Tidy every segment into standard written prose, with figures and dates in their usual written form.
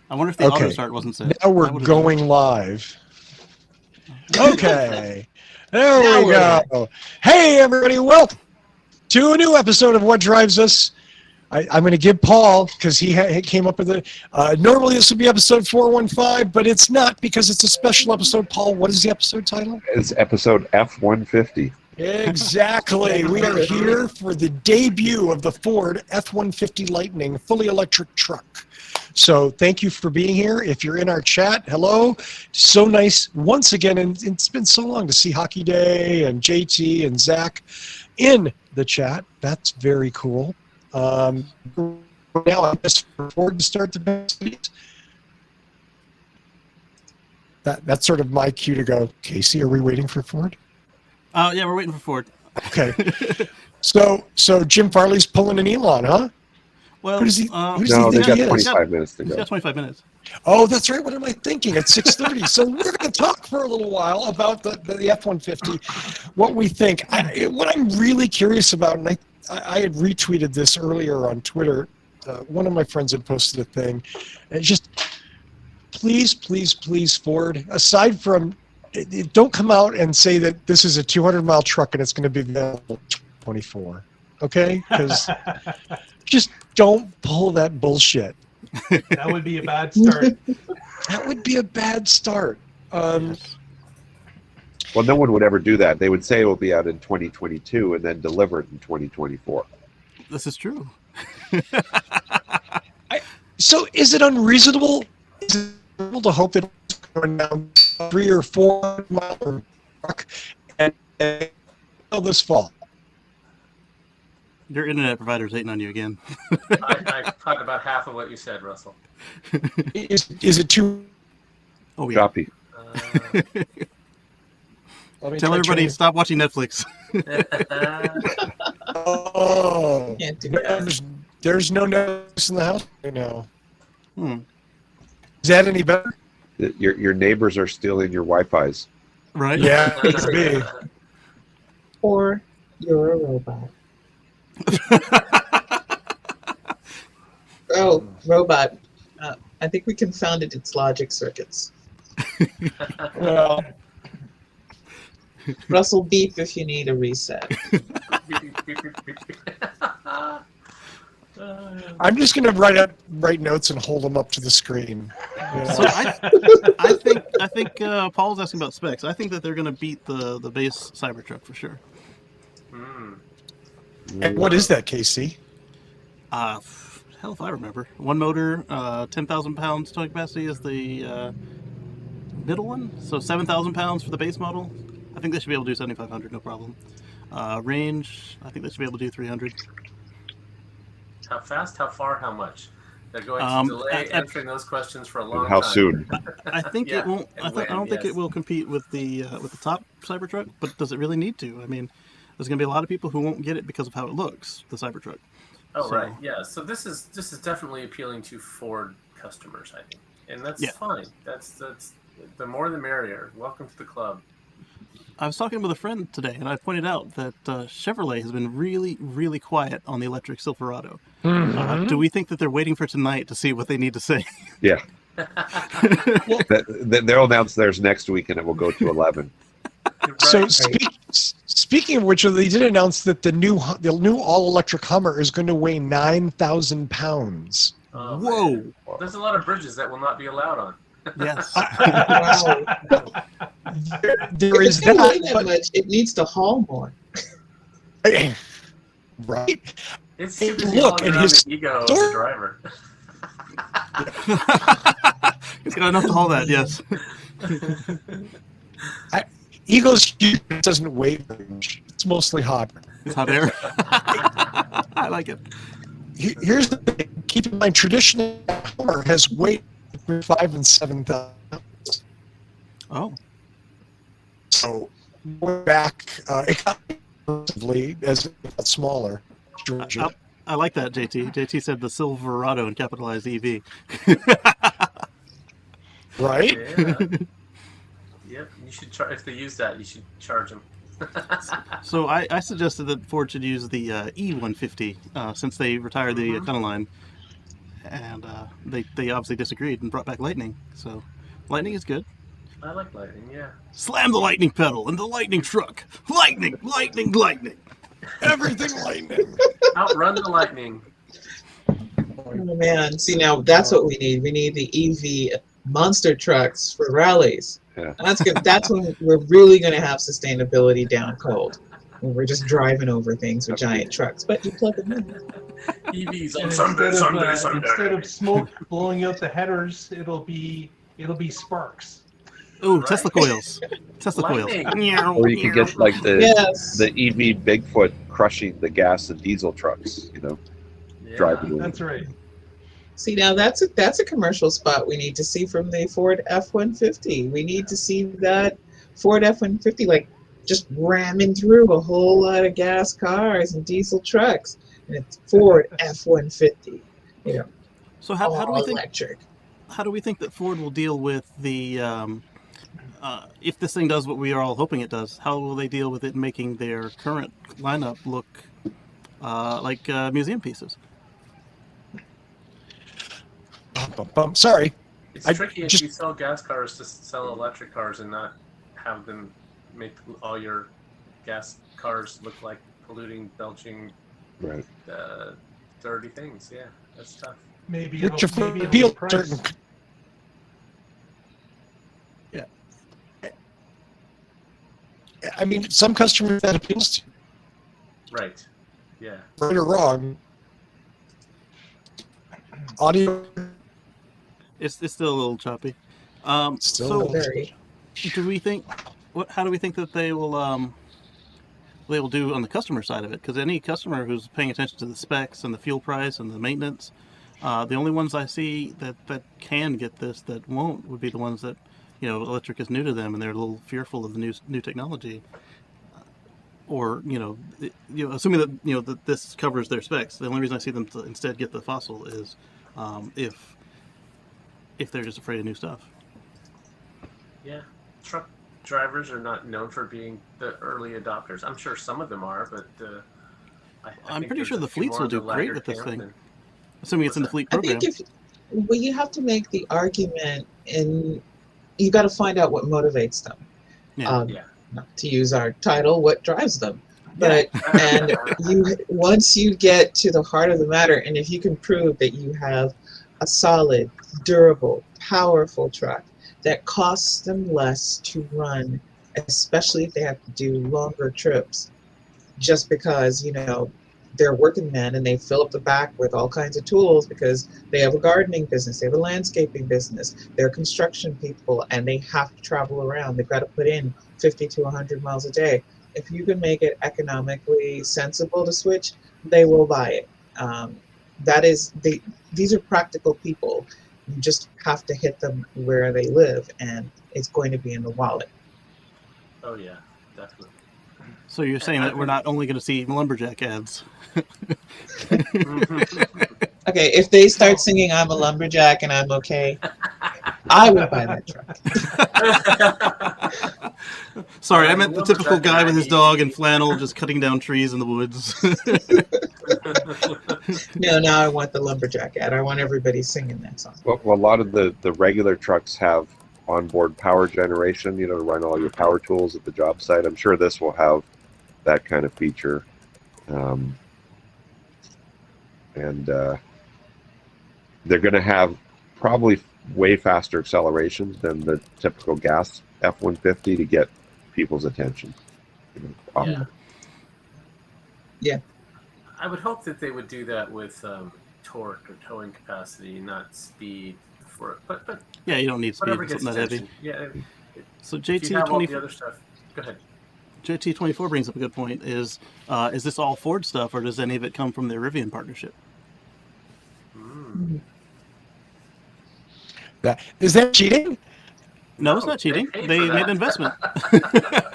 I wonder if the auto start wasn't set. Now we're going live. Okay. There we go. Hey, everybody. Welcome to a new episode of What Drives Us. I'm going to give Paul, because he came up with it. Normally this would be episode 415, but it's not because it's a special episode. Paul, what is the episode title? It's episode F-150. Exactly. We are here for the debut of the Ford F-150 Lightning fully electric truck. So thank you for being here. If you're in our chat, hello. So nice once again, and it's been so long to see Hockey Day and JT and Zach in the chat. That's very cool. Now I'm just for Ford to start the best. That's sort of my cue to go, Casey, are we waiting for Ford? Yeah, we're waiting for Ford. Okay. So Jim Farley's pulling an Elon, huh? Well, who does he no, they got 25 minutes to go. He's got 25 minutes. Oh, that's right. What am I thinking? At 6:30. So we're going to talk for a little while about the F-150, what we think. What I'm really curious about, and I had retweeted this earlier on Twitter. One of my friends had posted a thing. And just please, Ford, aside from, don't come out and say that this is a 200-mile truck and it's going to be available 24. Okay? Because just don't pull that bullshit. That would be a bad start. That would be a bad start. Well, no one would ever do that. They would say it will be out in 2022 and then deliver it in 2024. This is true. So is it unreasonable? Is it unreasonable to hope that it's going down 3 or 4 mile truck and this fall? Your internet provider's hating on you again. I caught about half of what you said, Russell. Is it too? Oh, yeah. Choppy. Tell everybody stop watching Netflix. Oh, Can't do that. there's no Netflix in the house right now. Hmm. Is that any better? Your neighbors are stealing your Wi-Fi's. Right? Yeah, it's me. Or you're a robot. Oh, robot. I think we confounded its logic circuits. Well, Russell, beep if you need a reset. I'm just going to write notes and hold them up to the screen. So I think Paul's asking about specs. I think that they're going to beat the base Cybertruck for sure. And what is that, Casey? Hell if I remember. One motor, 10,000 pounds towing capacity is the middle one. So 7,000 pounds for the base model. I think they should be able to do 7,500, no problem. Range, I think they should be able to do 300. How fast? How far? How much? They're going to delay answering those questions for a long time. How soon? I think it won't. I don't think it will compete with the top Cybertruck. But does it really need to? I mean, there's going to be a lot of people who won't get it because of how it looks, the Cybertruck. Oh, right. Yeah. So this is definitely appealing to Ford customers, I think, and that's fine. That's the more the merrier. Welcome to the club. I was talking with a friend today, and I pointed out that Chevrolet has been really, really quiet on the electric Silverado. Mm-hmm. Do we think that they're waiting for tonight to see what they need to say? Yeah. They'll announce theirs next week, and it will go to 11. Right. So speaking of which, they did announce that the new all-electric Hummer is going to weigh 9,000 pounds. Oh, whoa! Man. There's a lot of bridges that will not be allowed on. Yes. Wow. There is that, that much. It needs to haul more. Right? It's Hey, super look, and his the ego of the driver. He's got enough to haul that, yes. Ego's huge, but it doesn't weigh very much. It's mostly hot. It's hot air. I like it. Here's the thing. Keep in mind, traditional Hummer has weight between 5,000 and 7,000 pounds. Oh. So we're back excessively as it got smaller. I like that, JT. JT said the Silverado and capitalized EV. Right? Yeah. Yep. You should if they use that, you should charge them. So I suggested that Ford should use the E-150 since they retired the Econoline. and they obviously disagreed and brought back Lightning. So Lightning is good. I like Lightning, yeah. Slam the lightning pedal and the lightning truck. Lightning, lightning, lightning. Everything lightning. Outrun the lightning. Oh man, see now that's what we need. We need the EV monster trucks for rallies. Yeah. That's good. That's when we're really going to have sustainability down cold. When we're just driving over things with giant trucks, but you plug them in. EVs on And Sunday. instead of smoke blowing out the headers, it'll be sparks. Oh, Right. Tesla coils. Tesla coils. Lightning. Or you can get like Yes. the EV Bigfoot crushing the gas and diesel trucks, Yeah. driving over. That's right. See now that's a commercial spot we need to see from the Ford F-150. We need to see that Ford F-150 like just ramming through a whole lot of gas cars and diesel trucks, and it's Ford F-150. So how do we think? Electric. How do we think that Ford will deal with the? If this thing does what we are all hoping it does, how will they deal with it making their current lineup look like museum pieces? Sorry. It's I tricky if just- you sell gas cars to sell electric cars and not have them make all your gas cars look like polluting, belching, Right. dirty things. Yeah, that's tough. Maybe Which it'll be appeal price. certain. Yeah. I mean, some customers that appeals to, Right. Yeah. right or wrong. Audio. It's still a little choppy. Still so Very. do we think? How do we think that they will do on the customer side of it? Because any customer who's paying attention to the specs and the fuel price and the maintenance, the only ones I see that can get this that won't would be the ones that, electric is new to them and they're a little fearful of the new technology. Or assuming that that this covers their specs, the only reason I see them to instead get the fossil is if they're just afraid of new stuff. Yeah. Truck drivers are not known for being the early adopters. I'm sure some of them are, but I'm think pretty there's sure a the few fleets more will on the do great laggard with this camp thing. than- Assuming it's in the What's fleet I program. think you have to make the argument, and you got to find out what motivates them. Yeah. Yeah. Not to use our title, what drives them. But and once you get to the heart of the matter, and if you can prove that you have a solid, durable, powerful truck that costs them less to run, especially if they have to do longer trips, just because they're working men and they fill up the back with all kinds of tools because they have a gardening business, they have a landscaping business, they're construction people, and they have to travel around. They've got to put in 50 to 100 miles a day. If you can make it economically sensible to switch, they will buy it. These are practical people. You just have to hit them where they live, and it's going to be in the wallet. Oh yeah, definitely. So you're saying that we're not only going to see lumberjack ads. Okay, if they start singing "I'm a lumberjack and I'm okay," I would buy that truck. Sorry, I meant the typical Lumberjack guy and with his I dog eat. in flannel just cutting down trees in the woods. No, now I want the lumberjack ad. I want everybody singing that song. Well, a lot of the regular trucks have onboard power generation, to run all your power tools at the job site. I'm sure this will have that kind of feature. And they're going to have probably way faster accelerations than the typical gas F-150 to get people's attention. Yeah. I would hope that they would do that with torque or towing capacity, not speed for it. But Yeah, you don't need speed whatever for gets something that attention. heavy. Yeah. So If you have all the JT24 other stuff, go ahead. JT24 brings up a good point. Is this all Ford stuff, or does any of it come from the Rivian partnership? Is that cheating? No, it's not cheating. they paid They for made that. an investment.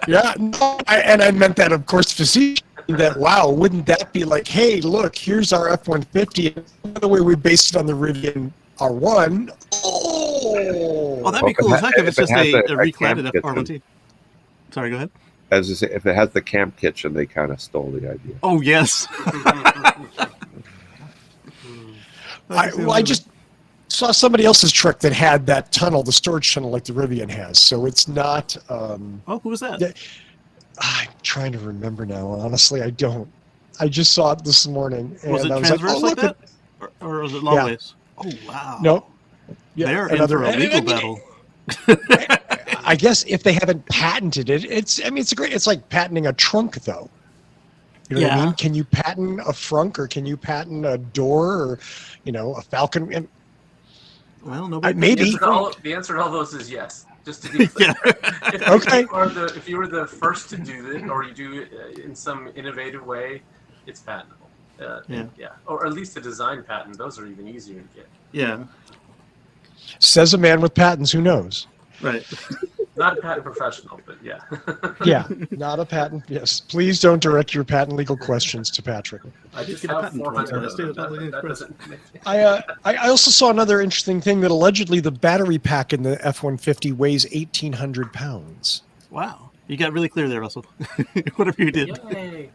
Yeah, no, I meant that, of course, facetiously. That wow, wouldn't that be like, hey, look, here's our F-150. By the way, we based it on the Rivian R1. Oh, Well, that'd be cool as heck if it's if it just has a a recladded camp R1T. Sorry, go ahead. As I say, if it has the camp kitchen, they kind of stole the idea. Oh, yes. I just saw somebody else's truck that had that tunnel, the storage tunnel, like the Rivian has. So it's not. Oh, who was that? I'm trying to remember now. Honestly, I don't. I just saw it this morning, and Was it I was transverse like, like look that? Or was it long Yeah. ways? Oh, wow. No. Yeah, They're in for a legal battle. I guess if they haven't patented it, it's great. It's like patenting a trunk, though. You know what I Yeah. mean? Can you patent a frunk, or can you patent a door, or a Falcon? And Well, nobody. maybe. The answer to all those is yes. Just to be clear. Yeah. Okay. If you were the first to do it, or you do it in some innovative way, it's patentable. Yeah. Or at least a design patent. Those are even easier to get. Yeah. Says a man with patents. Who knows? Right. Not a patent professional, but yeah. Yeah, not a patent. Yes, please don't direct your patent legal questions to Patrick. I just Get a have patent 400 from of us. them. Totally That express. doesn't make I also saw another interesting thing that allegedly the battery pack in the F-150 weighs 1,800 pounds. Wow. You got really clear there, Russell. Whatever you did. Yay!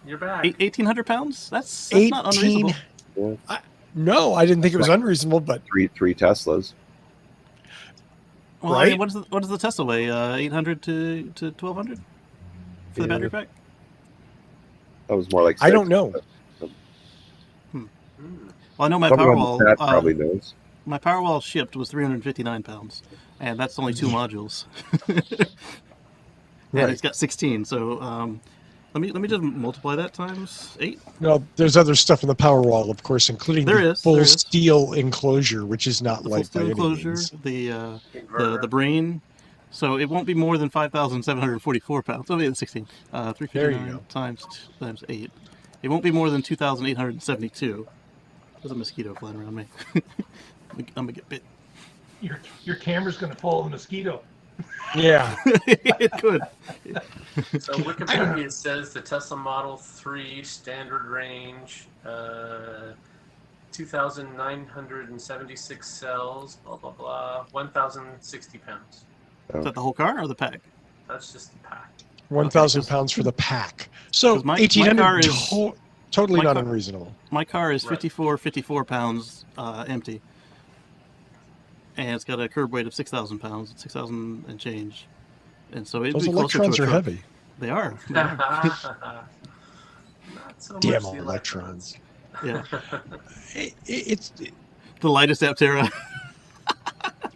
You're back. 1,800 pounds? That's not unreasonable. No, I didn't think it was unreasonable, but Three Teslas. Well, Right? I mean, what does the Tesla weigh? 800 to 1,200 for the battery pack? That was more like. I don't know. Hmm. Well, I know my Someone on the chat Powerwall. probably knows. My Powerwall shipped was 359 pounds, and that's only 2 modules. And Right. it's got 16. So let me just multiply that times 8. No, there's other stuff in the Powerwall, of course, including the full is. steel enclosure, which is not The full light by steel any enclosure, means. the brain. So it won't be more than 5,744 pounds. Oh, yeah, 16. There you 359 go. times 8. It won't be more than 2,872. There's a mosquito flying around me. I'm gonna get bit. Your camera's going to follow the mosquito. Yeah. It could. So Wikipedia says the Tesla Model 3 standard range, 2,976 cells, blah, blah, blah, 1,060 pounds. Is that the whole car or the pack? That's just the pack. 1,000 pounds for the pack. So 'Cause my 1,800, car is- totally my not car- unreasonable. My car is Right. 54 pounds empty. And it's got a curb weight of 6,000 pounds, 6,000 and change. And so it'd Those be closer to a electrons are truck. heavy. They are. Not so much Damn the electrons. Yeah. It's. The lightest Aptera.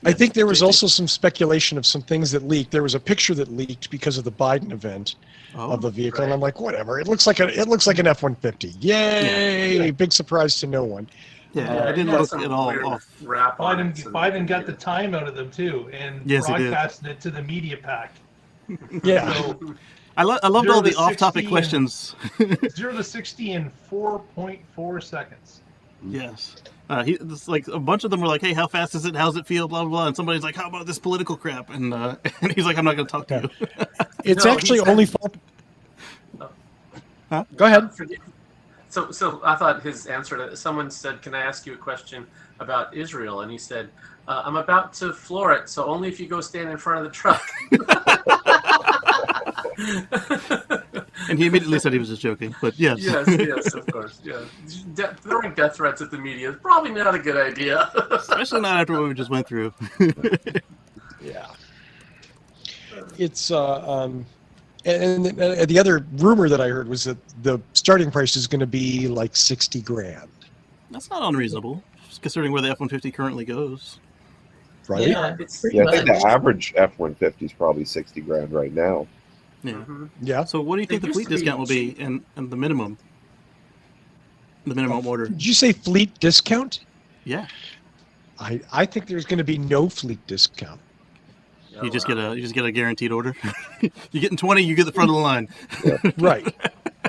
I think there was also some speculation of some things that leaked. There was a picture that leaked because of the Biden event of the vehicle, and I'm like, whatever. It looks like an F-150. Yay! Yeah. Big surprise to no one. Yeah, it it didn't had look some at all weird off. wrap on it, so Biden got the yeah. time out of them too, and Yes, he did. broadcasted it to the media pack. Yeah. So I loved 0 all to the off-topic 60 questions. 0 to 60 in 4.4 seconds. Yes. It's like a bunch of them were like, "Hey, how fast is it? How's it feel?" Blah blah blah. And somebody's like, "How about this political crap?" And and he's like, "I'm not going to talk to you." It's No, actually he said- only 4. Huh? Go ahead. So I thought his answer to someone said, "Can I ask you a question about Israel?" And he said, "I'm about to floor it, so only if you go stand in front of the truck." And he immediately said he was just joking. But yes. yes, of course. Yeah, throwing death threats at the media is probably not a good idea. Especially not after what we just went through. Yeah. It's and the other rumor that I heard was that the starting price is going to be like 60 grand, That's not unreasonable, considering where the F-150 currently goes. right? Yeah, It's pretty Yeah, I think much. the average F-150 is probably 60 grand right now. Yeah. Mhm. Yeah. So what do you think It the used fleet to be discount will be and the minimum? The minimum order. Did you say fleet discount? Yeah. I think there's going to be no fleet discount. You just get a guaranteed order. You get in 20, you get the front of the line. Right.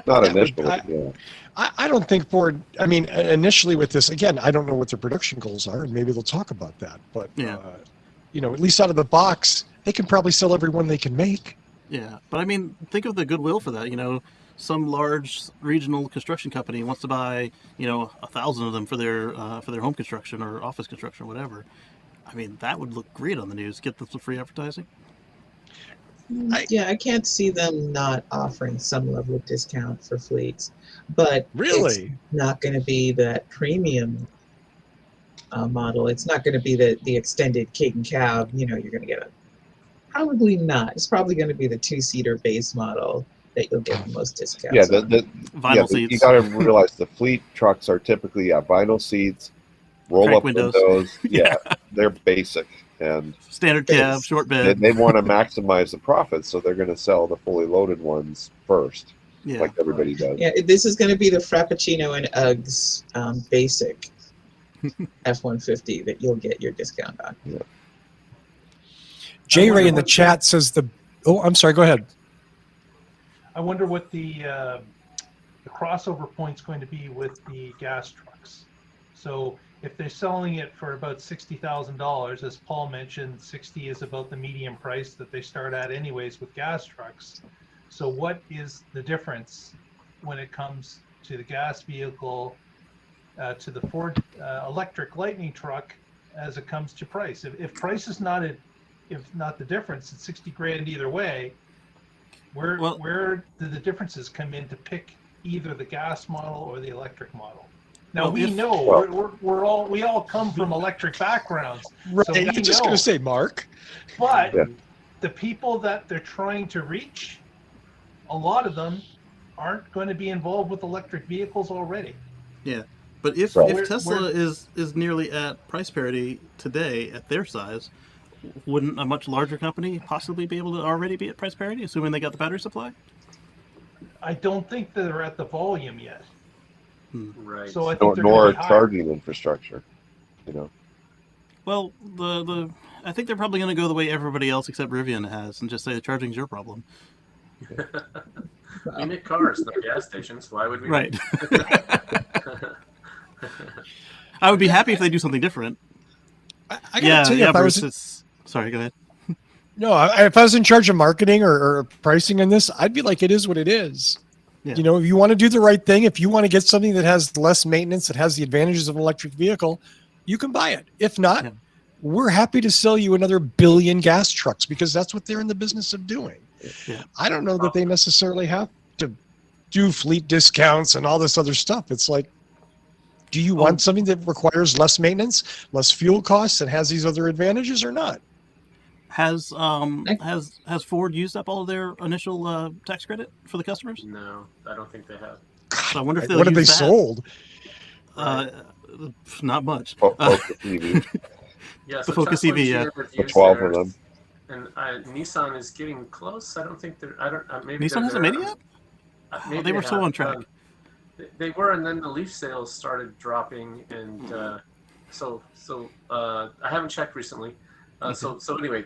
Not Yeah, initially, but yeah. I don't think Ford, I mean, initially with this, again, I don't know what their production goals are, and maybe they'll talk about that. But, Yeah. at least out of the box, they can probably sell every one they can make. Yeah, but I mean, think of the goodwill for that. Some large regional construction company wants to buy, 1,000 of them for their home construction or office construction or whatever. I mean, that would look great on the news. Get them some free advertising. I can't see them not offering some level of discount for fleets, but it's Really? not going to be that premium model. It's not going to be the extended King cab. You're going to get a probably not. It's probably going to be the 2-seater base model that you'll get the most discounts. Yeah, Vinyl seats. You got to realize the fleet trucks are typically vinyl seats, roll-up windows. Yeah, they're basic and standard cab, short bed. They want to maximize the profits, so they're going to sell the fully loaded ones first, like everybody does. Yeah, this is going to be the Frappuccino and Uggs basic F-150 that you'll get your discount on. Yeah. J Ray in the chat says oh, I'm sorry, go ahead. I wonder what the crossover point's going to be with the gas trucks. So if they're selling it for about $60,000, as Paul mentioned, 60 is about the medium price that they start at anyways with gas trucks. So what is the difference when it comes to the gas vehicle to the Ford electric Lightning truck as it comes to price? If price is not the difference, it's 60 grand either way. Where do the differences come in to pick either the gas model or the electric model? Now we all come from electric backgrounds, right? So I'm just going to say, Mark. But the people that they're trying to reach, a lot of them aren't going to be involved with electric vehicles already. Yeah, but if Tesla is nearly at price parity today at their size, wouldn't a much larger company possibly be able to already be at price parity, assuming they got the battery supply? I don't think that they're at the volume yet. Right. So I think nor charging infrastructure, Well, I think they're probably going to go the way everybody else except Rivian has, and just say the charging's your problem. We make cars, not gas stations. Why would we? Right. I would be happy if they do something different. I gotta tell you, if Bruce, sorry, go ahead. No, if I was in charge of marketing or pricing on this, I'd be like, it is what it is. Yeah. If you want to do the right thing, if you want to get something that has less maintenance, that has the advantages of an electric vehicle, you can buy it. If not, we're happy to sell you another billion gas trucks because that's what they're in the business of doing. Yeah. I don't know that they necessarily have to do fleet discounts and all this other stuff. It's like, do you want something that requires less maintenance, less fuel costs, and has these other advantages or not? Has Ford used up all of their initial tax credit for the customers? No, I don't think they have. So I wonder if what have they sold? Not much. Focus EV. Yeah, the Focus EV, yeah. 12 of them. And Nissan is getting close. I don't think they're. I don't. Maybe Nissan hasn't made it yet. Maybe they were so on track. They were, and then the Leaf sales started dropping, and so I haven't checked recently. So anyway,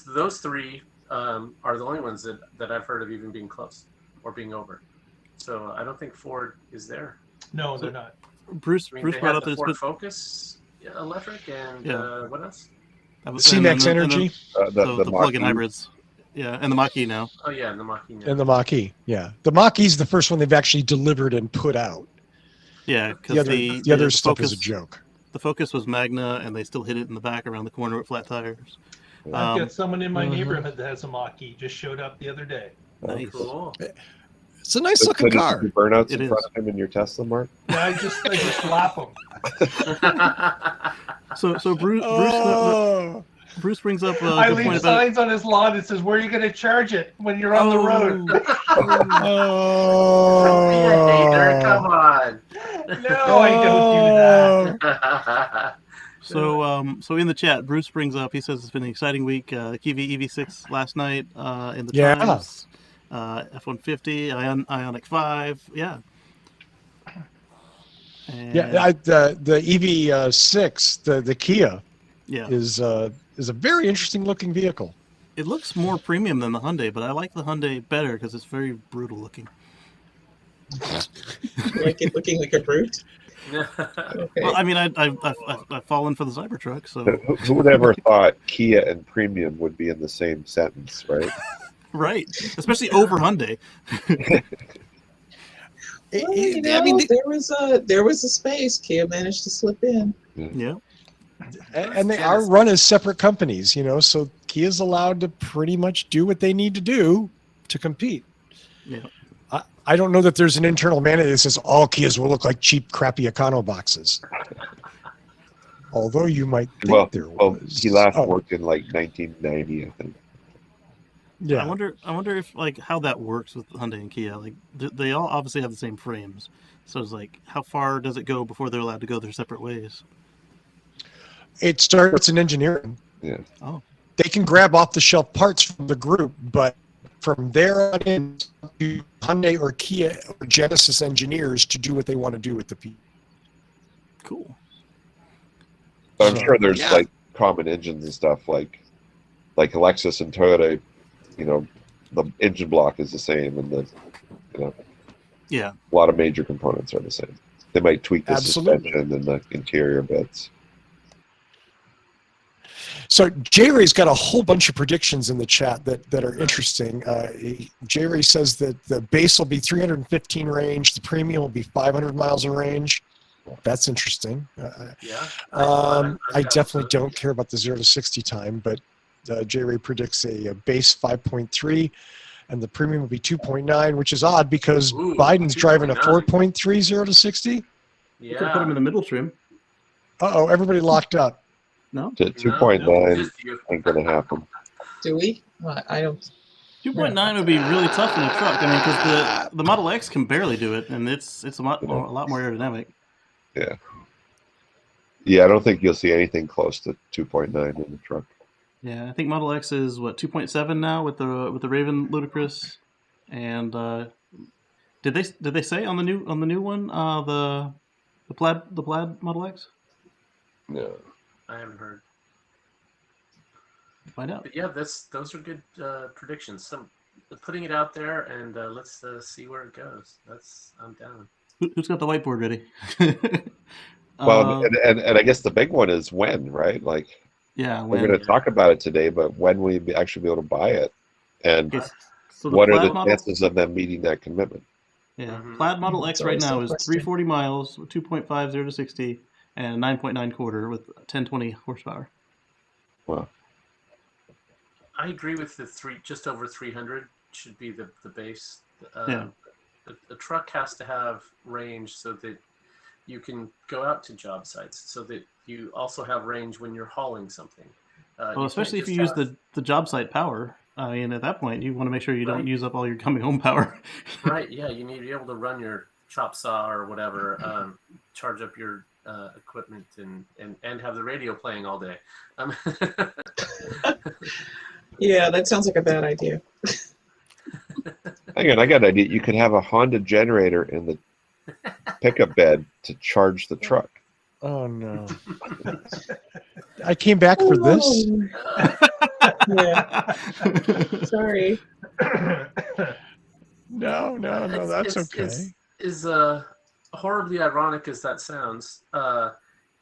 those three are the only ones that I've heard of even being close or being over. So I don't think Ford is there. No, they're not. Bruce brought up the Ford Focus electric and what else? C-Max Energy. The plug-in hybrids. Yeah, and the Mach-E now. Oh yeah, and the Mach-E now. And the Mach-E, yeah. The Mach-E is the first one they've actually delivered and put out. Yeah, because the other stuff is a joke. The Focus was Magna, and they still hit it in the back around the corner with flat tires. I've got someone in my neighborhood that has a Mach-E. Just showed up the other day. Nice. Cool. It's a nice looking car. Did you burnouts in front of him in your Tesla, Mark? Yeah, I just lap him. So Bruce brings up. I leave signs on his lawn that says, "Where are you going to charge it when you're on the road?" Come on. No, I don't do that. So in the chat, Bruce brings up. He says it's been an exciting week. Kiwi EV6 last night in the Times. F-150, Ioniq 5. Yeah. And the EV6, the Kia, is a very interesting looking vehicle. It looks more premium than the Hyundai, but I like the Hyundai better because it's very brutal looking. You like it looking like a brute? Okay. Well, I mean, I've fallen for the Cybertruck, so. Who would ever thought Kia and premium would be in the same sentence, right? Right, especially over Hyundai. There was a space. Kia managed to slip in. Yeah. And they are run as separate companies, so Kia's allowed to pretty much do what they need to do to compete. Yeah. I don't know that there's an internal mandate that says all Kias will look like cheap, crappy Econo boxes. Although you might think Well, there well, was. he last Oh, worked in like 1990, I think. yeah. I wonder if like how that works with Hyundai and Kia. Like they all obviously have the same frames, so it's like how far does it go before they're allowed to go their separate ways? It starts in engineering. Yeah. Oh, They can grab off-the-shelf parts from the group, but from there on in, to Hyundai or Kia or Genesis engineers to do what they want to do with the piece. cool. But I'm So, sure there's yeah. like common engines and stuff like Lexus and Toyota. You know, the engine block is the same, and the Yeah. a lot of major components are the same. They might tweak the Absolutely. suspension and the interior bits. So J-Ray's got a whole bunch of predictions in the chat that are interesting. J-Ray says that the base will be 315 range, the premium will be 500 miles in range. That's interesting. Yeah. I definitely don't care about the 0 to 60 time, but J-Ray predicts a base 5.3, and the premium will be 2.9, which is odd because Ooh, Biden's driving a 2.9. 4.3 0 to 60. You could put them in the middle trim. Uh-oh, everybody locked up. No, 2.9 just you. ain't gonna happen. Do we? I don't. 2.9 would be really tough in a truck. I mean, because the Model X can barely do it, and it's a lot more aerodynamic. Yeah. Yeah, I don't think you'll see anything close to 2.9 in the truck. Yeah, I think Model X is what 2.7 now with the Raven Ludicrous, and did they say on the new one the plaid Model X? No. I haven't heard. Find out. But yeah, those are good predictions. Putting it out there, and let's see where it goes. I'm down. Who's got the whiteboard ready? Well, and I guess the big one is when, right? Like, yeah, we're going to talk about it today, but when will you actually be able to buy it? And Okay, so what are Plaid the model, chances of them meeting that commitment? Yeah, Mhm. Plaid Model X It's right always now the is question. 340 miles, 2.5 0 to 60, and 9.9 quarter with 1020 horsepower. Well, I agree with just over 300 should be the base. Yeah. The truck has to have range so that you can go out to job sites, so that you also have range when you're hauling something. Well, especially if you use the job site power. I mean, at that point, you want to make sure you don't Right. use up all your coming home power. Right, yeah, you need to be able to run your chop saw or whatever, charge up your equipment and have the radio playing all day. Yeah, that sounds like a bad idea. hang on, I got an idea. You could have a Honda generator in the pickup bed to charge the truck. Oh no! I came back for this. Yeah. Sorry. No, that's okay. Is horribly ironic as that sounds,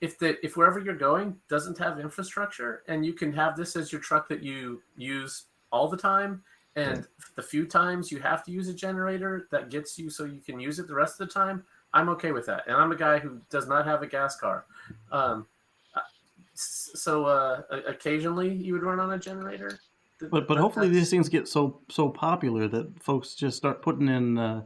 if wherever you're going doesn't have infrastructure, and you can have this as your truck that you use all the time, and the few times you have to use a generator, that gets you so you can use it the rest of the time, I'm okay with that. And I'm a guy who does not have a gas car. So occasionally you would run on a generator. But hopefully these things get so popular that folks just start putting in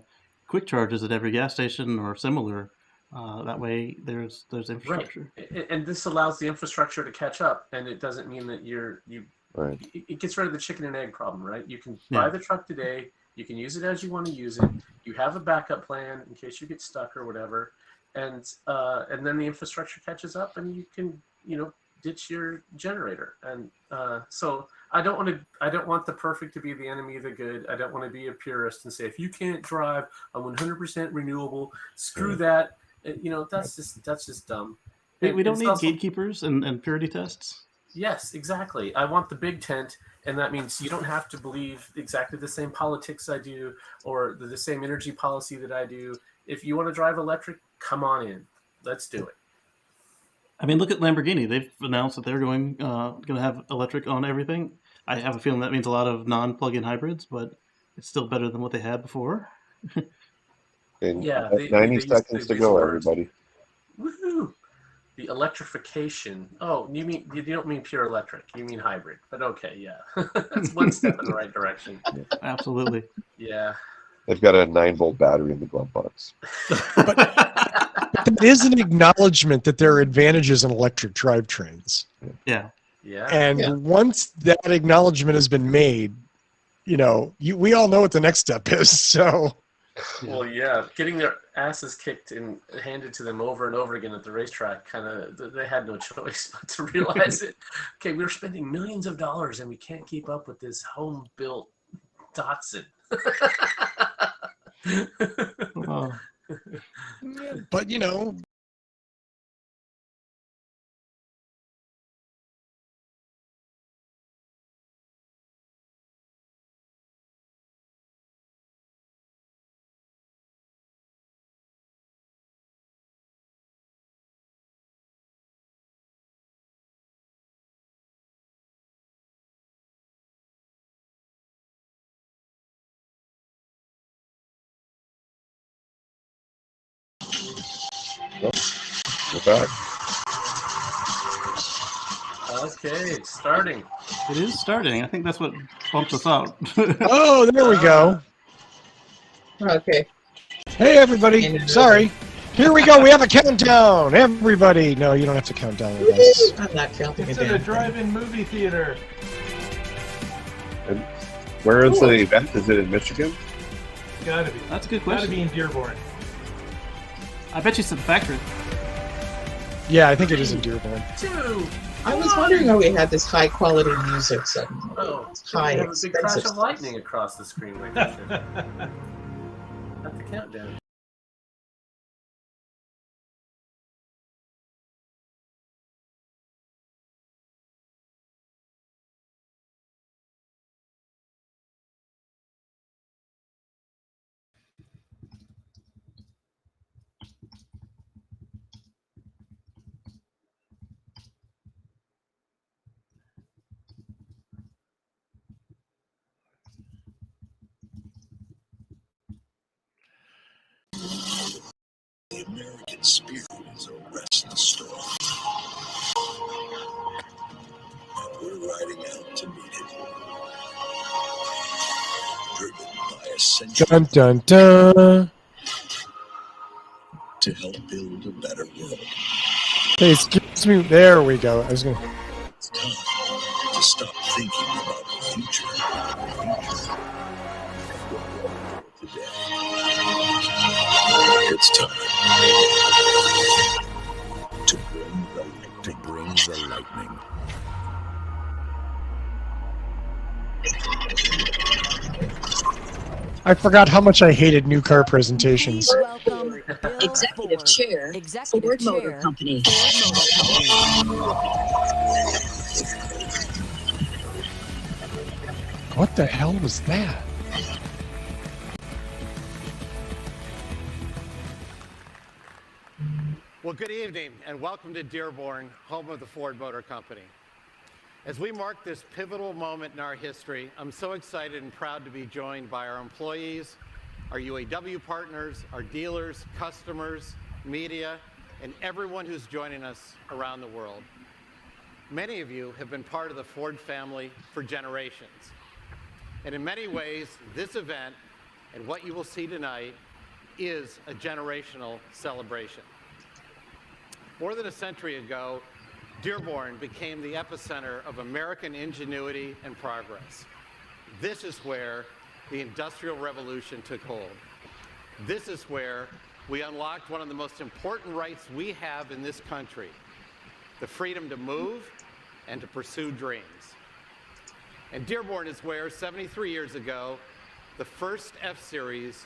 quick charges at every gas station or similar. That way, there's infrastructure. Right. And this allows the infrastructure to catch up, and it doesn't mean that Right. it gets rid of the chicken and egg problem, right? You can buy the truck today, you can use it as you want to use it, you have a backup plan in case you get stuck or whatever, and then the infrastructure catches up, and you can ditch your generator. And so I don't want the perfect to be the enemy of the good. I don't want to be a purist and say, if you can't drive a 100% renewable, screw that. That's just dumb. We don't need gatekeepers and purity tests. Yes, exactly. I want the big tent, and that means you don't have to believe exactly the same politics I do or the same energy policy that I do. If you want to drive electric, come on in. Let's do it. I mean, look at Lamborghini. They've announced that they're going to have electric on everything. I have a feeling that means a lot of non-plug-in hybrids, but it's still better than what they had before. And Yeah, 90 seconds to go, everybody. Woohoo! The electrification. Oh, you don't mean pure electric. You mean hybrid. But okay, yeah. That's one step in the right direction. Absolutely. Yeah. They've got a 9-volt battery in the glove box. that is an acknowledgement that there are advantages in electric drivetrains. Yeah. Yeah. And Yeah. once that acknowledgement has been made, we all know what the next step is. So Well, yeah, getting their asses kicked and handed to them over and over again at the racetrack, kind of, they had no choice but to realize it. Okay, we're spending millions of dollars and we can't keep up with this home-built Datsun. Oh, but With that, Okay, it's starting. it is starting. I think that's what bumped us out. oh, there we go. Okay. Hey, everybody. Sorry. Here we go. We have a countdown. Everybody. No, you don't have to count down with us. I'm not counting It's it at a down. drive-in movie theater. and where is the event? Is it in Michigan? Gotta be. That's a good Gotta question. be in Dearborn. I bet you it's at the factory. Yeah, I think it is in Dearborn. 2. I was wondering how we had this high quality music suddenly. Oh, It's high we have a big crash expensive of lightning across the screen right now. At the countdown. The American spirit is a restless storm, and we're riding out to meet it. Driven by a century Dun, dun, dun. to help build a better world. Hey, excuse me. There we go. I was going to. It's time to stop thinking about the future. Today. It's time to bring the lightning. I forgot how much I hated new car presentations. Welcome, Bill Executive Ford. Chair, Executive Ford Chair, Motor Company. Ford Motor Company. What the hell was that? Well, good evening and welcome to Dearborn, home of the Ford Motor Company. As we mark this pivotal moment in our history, I'm so excited and proud to be joined by our employees, our UAW partners, our dealers, customers, media, and everyone who's joining us around the world. Many of you have been part of the Ford family for generations. And in many ways, this event and what you will see tonight is a generational celebration. More than a century ago, Dearborn became the epicenter of American ingenuity and progress. This is where the Industrial Revolution took hold. This is where we unlocked one of the most important rights we have in this country, the freedom to move and to pursue dreams. And Dearborn is where, 73 years ago, the first F-Series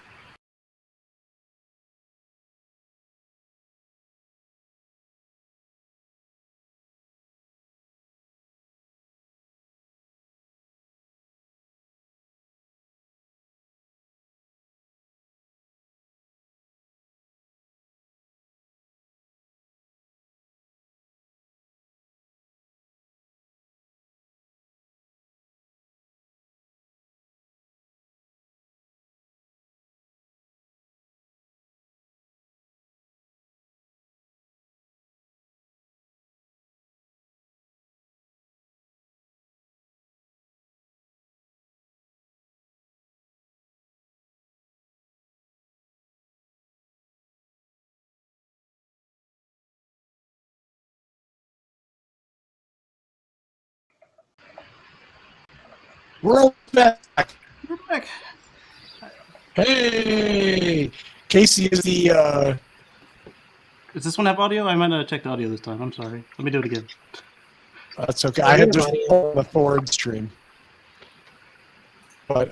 We're all back. We're back. Hey, Casey is the. Does this one have audio? I might not have checked the audio this time. I'm sorry. Let me do it again. That's okay. I had just on the Ford stream. But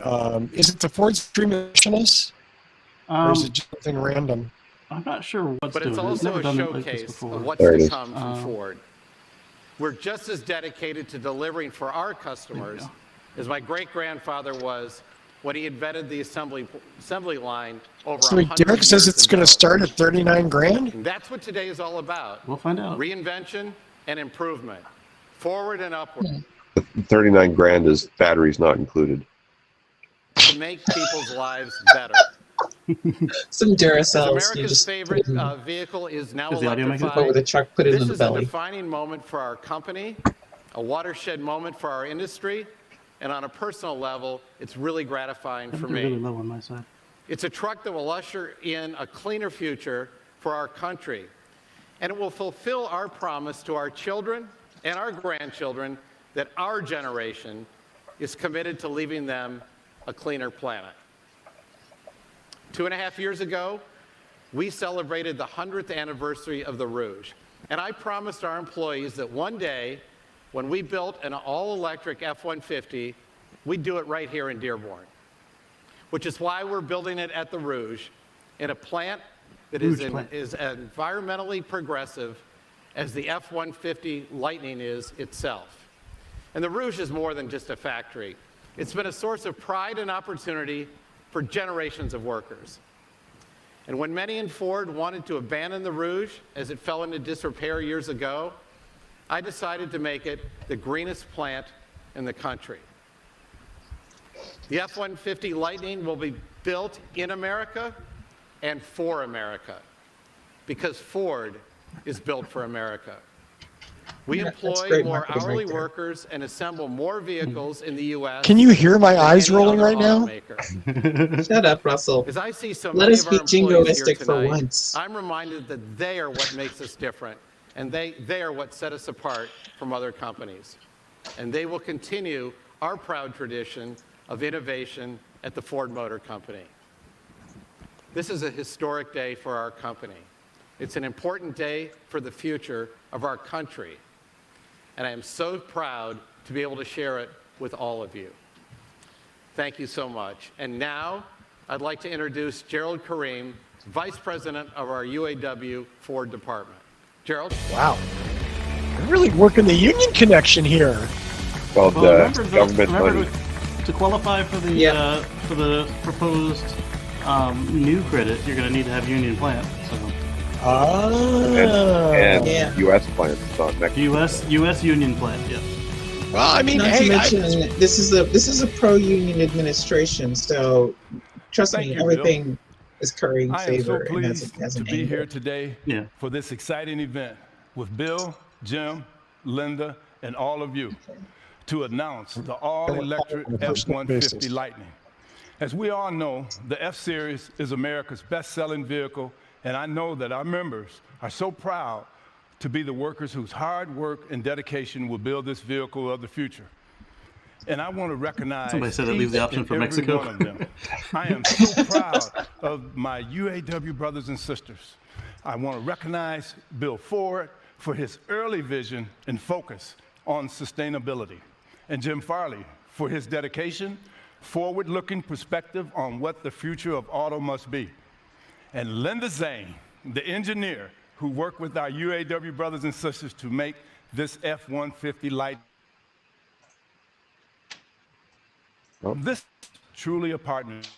is it the Ford stream nationals? Or is it just something random? I'm not sure what's But doing it's it. also Never a done it like this showcase before. of what's There it to is. come from Ford. We're just as dedicated to delivering for our customers as my great-grandfather was when he invented the assembly line over So wait, 100 Derek says years it's going to ago. start at 39 grand? And that's what today is all about. We'll find out. Reinvention and improvement. Forward and upward. 39 grand is batteries not included. To make people's lives better. Some As Duracells. You America's just favorite put it in, vehicle is now Does the audio make it? electrified. over the truck, put it This in the is a belly. defining moment for our company, a watershed moment for our industry, and on a personal level, it's really gratifying for They're really me. low on my side. It's a truck that will usher in a cleaner future for our country, and it will fulfill our promise to our children and our grandchildren that our generation is committed to leaving them a cleaner planet. 2.5 years ago, we celebrated the 100th anniversary of the Rouge, and I promised our employees that one day, when we built an all-electric F-150, we'd do it right here in Dearborn, which is why we're building it at the Rouge, in a plant that is environmentally progressive as the F-150 Lightning is itself. And the Rouge is more than just a factory. It's been a source of pride and opportunity for generations of workers. And when many in Ford wanted to abandon the Rouge as it fell into disrepair years ago, I decided to make it the greenest plant in the country. The F-150 Lightning will be built in America and for America, because Ford is built for America. We Yeah, that's employ great more marketing right hourly there. workers and assemble more vehicles in the U.S. Can you hear my than eyes any rolling other right now? automaker. Shut up, Russell. As I see so Let many us of our be employees here jingoistic for tonight, once. I'm reminded that they are what makes us different, and they are what set us apart from other companies. And they will continue our proud tradition of innovation at the Ford Motor Company. This is a historic day for our company. It's an important day for the future of our country. And I am so proud to be able to share it with all of you. Thank you so much. And now, I'd like to introduce Gerald Kareem, Vice President of our UAW Ford Department. Gerald? Wow. You're really working the union connection here. Well, Remember, government money. to qualify for the proposed new credit, you're going to need to have union plant. So And Yeah. U.S. plants, not Mexico. U.S. union plant. Yeah. Well, I mean, Not hey, to mention, this is a pro-union administration, so trust Thank me, you, Bill. everything is Curry's I am so favor and has pleased an to be angle. here today Yeah. for this exciting event with Bill, Jim, Linda, and all of you to announce the all-electric On a personal F-150 basis. Lightning. As we all know, the F-Series is America's best-selling vehicle, and I know that our members are so proud to be the workers whose hard work and dedication will build this vehicle of the future. And I want to recognize Somebody said that leaves the each option and for every Mexico. one of them. I am so proud of my UAW brothers and sisters. I want to recognize Bill Ford for his early vision and focus on sustainability, and Jim Farley for his dedication, forward-looking perspective on what the future of auto must be. And Linda Zane, the engineer who worked with our UAW brothers and sisters to make this F-150 light. This is truly a partnership.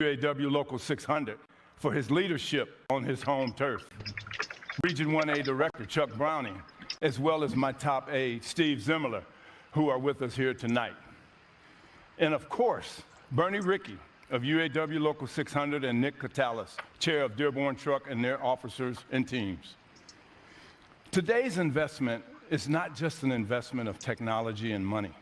UAW Local 600 for his leadership on his home turf. Region 1A Director Chuck Browning, as well as my top aide, Steve Zimmerler, who are with us here tonight. And of course, Bernie Rickey of UAW Local 600 and Nick Catalis, chair of Dearborn Truck, and their officers and teams. Today's investment is not just an investment of technology and money.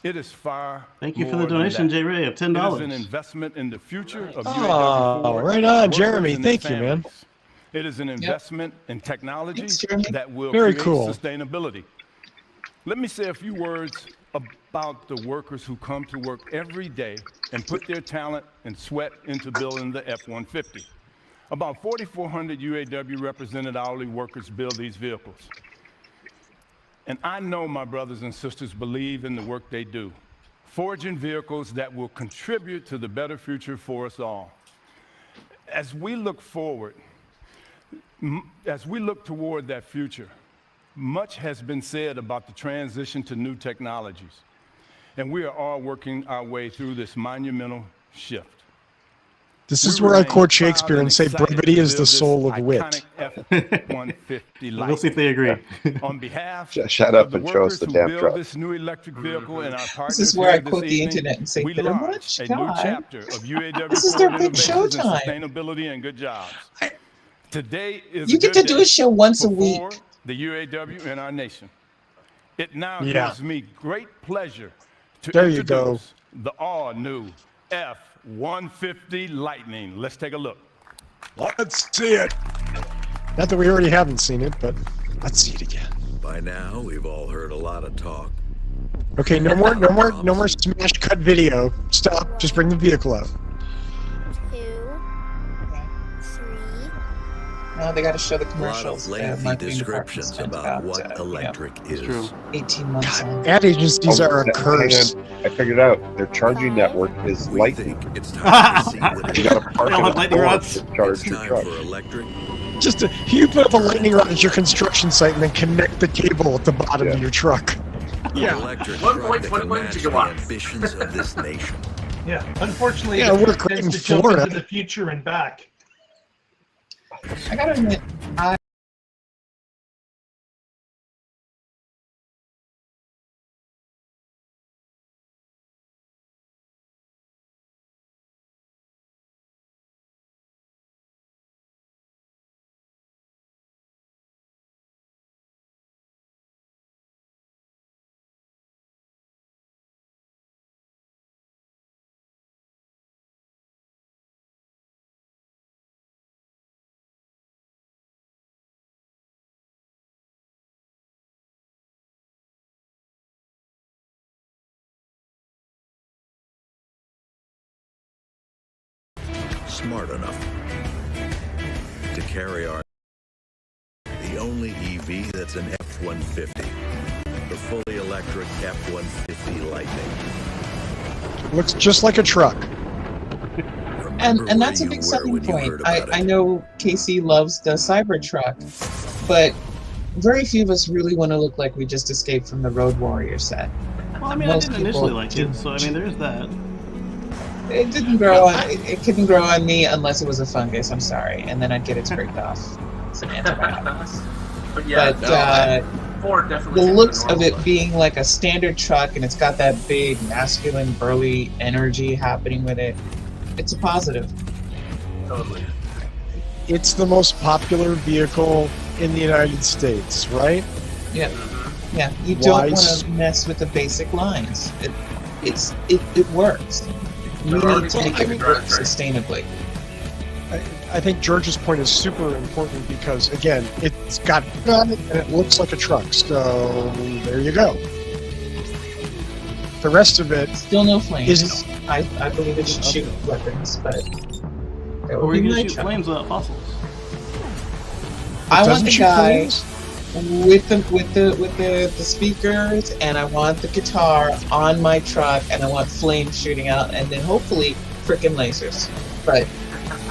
It is far. Thank you for more the than donation, that. J. Ray, of It is an $10. investment in the future of Oh, UAW Ford right on, workers Jeremy. and their Thank you, man. families. It is an investment in technology Thanks, Jeremy. that will Very create cool. sustainability. Let me say a few words about the workers who come to work every day and put their talent and sweat into building the F-150. About 4,400 UAW represented hourly workers build these vehicles. And I know my brothers and sisters believe in the work they do, forging vehicles that will contribute to the better future for us all. As we look forward, as we look toward that future, much has been said about the transition to new technologies, and we are all working our way through this monumental shift. This is We where I remain quote proud Shakespeare and say excited brevity to is the build this soul of wit. iconic F-150 We'll see if they agree. On behalf Shut of up the and show us workers the who damn build truck. this new electric vehicle and our partners This is where I here quote this the evening, internet and say, we "Better launch much, a new God." chapter of UAW This is their Ford big innovations in showtime. sustainability and good jobs. Today is You a get good to do day a show once a for week. Ford, the UAW, and our nation. It now Yeah. gives me great pleasure to There you go. introduce the all-new F-150 Lightning. Let's take a look. Let's see it. Not that we already haven't seen it, but let's see it again. By now, we've all heard a lot of talk. Okay, no more smash cut video. Stop. Just bring the vehicle out. 2, 3. No, they got to show the A lot commercials. of lengthy marketing descriptions departments about spent what electric is. True. 18 months on. Ad agencies are a Hang curse. on. I figured it out. Their charging network is We lightning. think it's time to see what You it gotta park They all in have a lightning port rods. to charge It's your time truck. for electric. Just you put up a lightning rod at your construction site and then connect the cable at the bottom Yeah. of your truck. An electric 1.1 truck that can match the gigawatts. ambitions of this nation. Yeah, unfortunately, Yeah, it we're great tends in to jump Florida. into the future and back. I gotta admit, Smart enough to carry the only EV that's an F-150. The fully electric F-150 Lightning. It looks just like a truck. and Remember that's a where big you were selling when you point. heard about I it. know Casey loves the Cybertruck, but very few of us really want to look like we just escaped from the Road Warrior set. Well, I mean, Most I didn't initially people like it, so I mean, there's that. It didn't grow on. It couldn't grow on me unless it was a fungus. I'm sorry, and then I'd get it scraped off. Some antibiotics. But yeah, But Ford definitely. the takes looks of normal it look. being like a standard truck, and it's got that big, masculine, burly energy happening with it. It's a positive. Totally. It's the most popular vehicle in the United States, right? Yeah, yeah. You Why don't want s- to mess with the basic lines. It works. We They're already need to make making it the work drivetrain. sustainably. I think George's point is super important because, again, it's got gun and it looks like a truck. So there you go. The rest of it, Still no flames. Is- I believe it should shoot weapons, but that Or would we're be gonna my shoot truck. flames without fossils. I want doesn't the shoot guy flames? with the speakers, and I want the guitar on my truck, and I want flames shooting out, and then hopefully frickin' lasers. But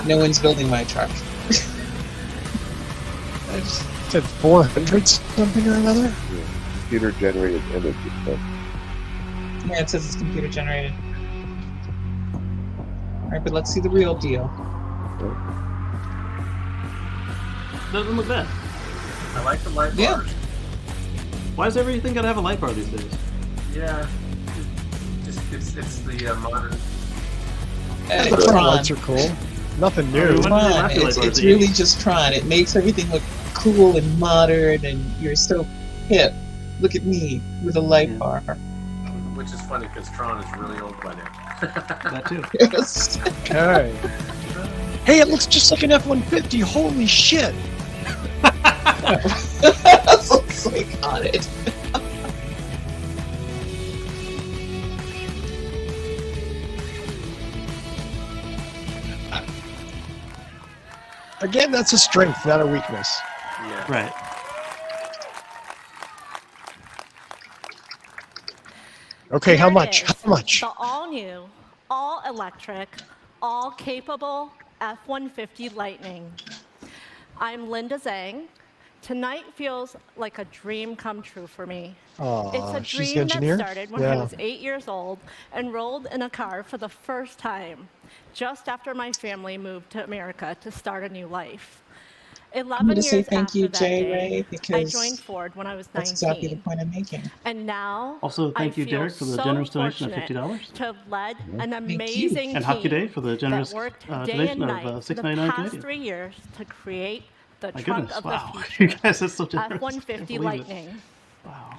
no one's building my truck. I just said 400 something or another. Computer generated image. Yeah, it says it's computer generated. All right, but let's see the real deal. Doesn't look bad. I like the light Yeah. bars. Why does everything gotta have a light bar these days? Yeah. Just it's the modern. The front Tron. lights are cool. Nothing Oh, new. we went- Tron. Light It's bars, really yeah. just Tron. It makes everything look cool and modern, and you're so hip. Look at me with a light Yeah. bar. which is funny because Tron is really old by now. That too. Yes. Okay. Hey, it looks just like an F-150. Holy shit! Looks like on it. Again, that's a strength, not a weakness. Yeah. Right. Okay, Here how it much? is, How much? The all-new, all-electric, all-capable F-150 Lightning. I'm Linda Zhang. Tonight feels like a dream come true for me. Aw, It's a she's the dream that engineer? started when I Yeah. was 8 years old and rolled in a car for the first time, just after my family moved to America to start a new life. 11 I'm going to years say thank after you, that Jay day, Ray, I because joined Ford when I was 19. that's exactly the point I'm making. And now, Also, thank I you, feel Derek, for the so generous donation of fortunate $50. to have led an you. amazing And Hockey Day team for the generous that worked day donation and of night for the $6.99 past Canadian. 3 years to create the My truck goodness, of wow. the You future, guys are so generous. I can't F-150 believe it. Lightning. Wow.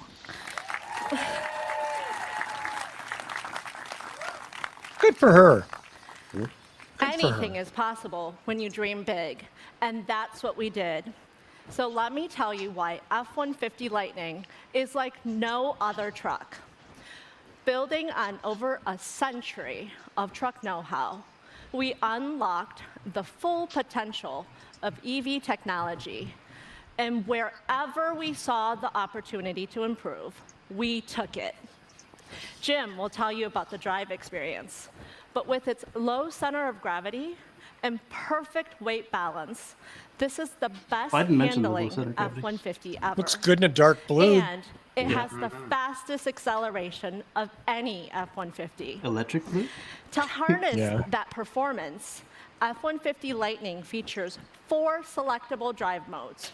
Good for her. Anything is possible when you dream big, and that's what we did. So let me tell you why F-150 Lightning is like no other truck. Building on over a century of truck know-how, we unlocked the full potential of EV technology, and wherever we saw the opportunity to improve, we took it. Jim will tell you about the drive experience, but with its low center of gravity and perfect weight balance, this is the best I didn't mention the low handling center of gravity. F-150 ever. Looks good in a dark blue. And it has the fastest acceleration of any F-150. Electric blue? To harness Yeah. that performance, F-150 Lightning features 4 selectable drive modes: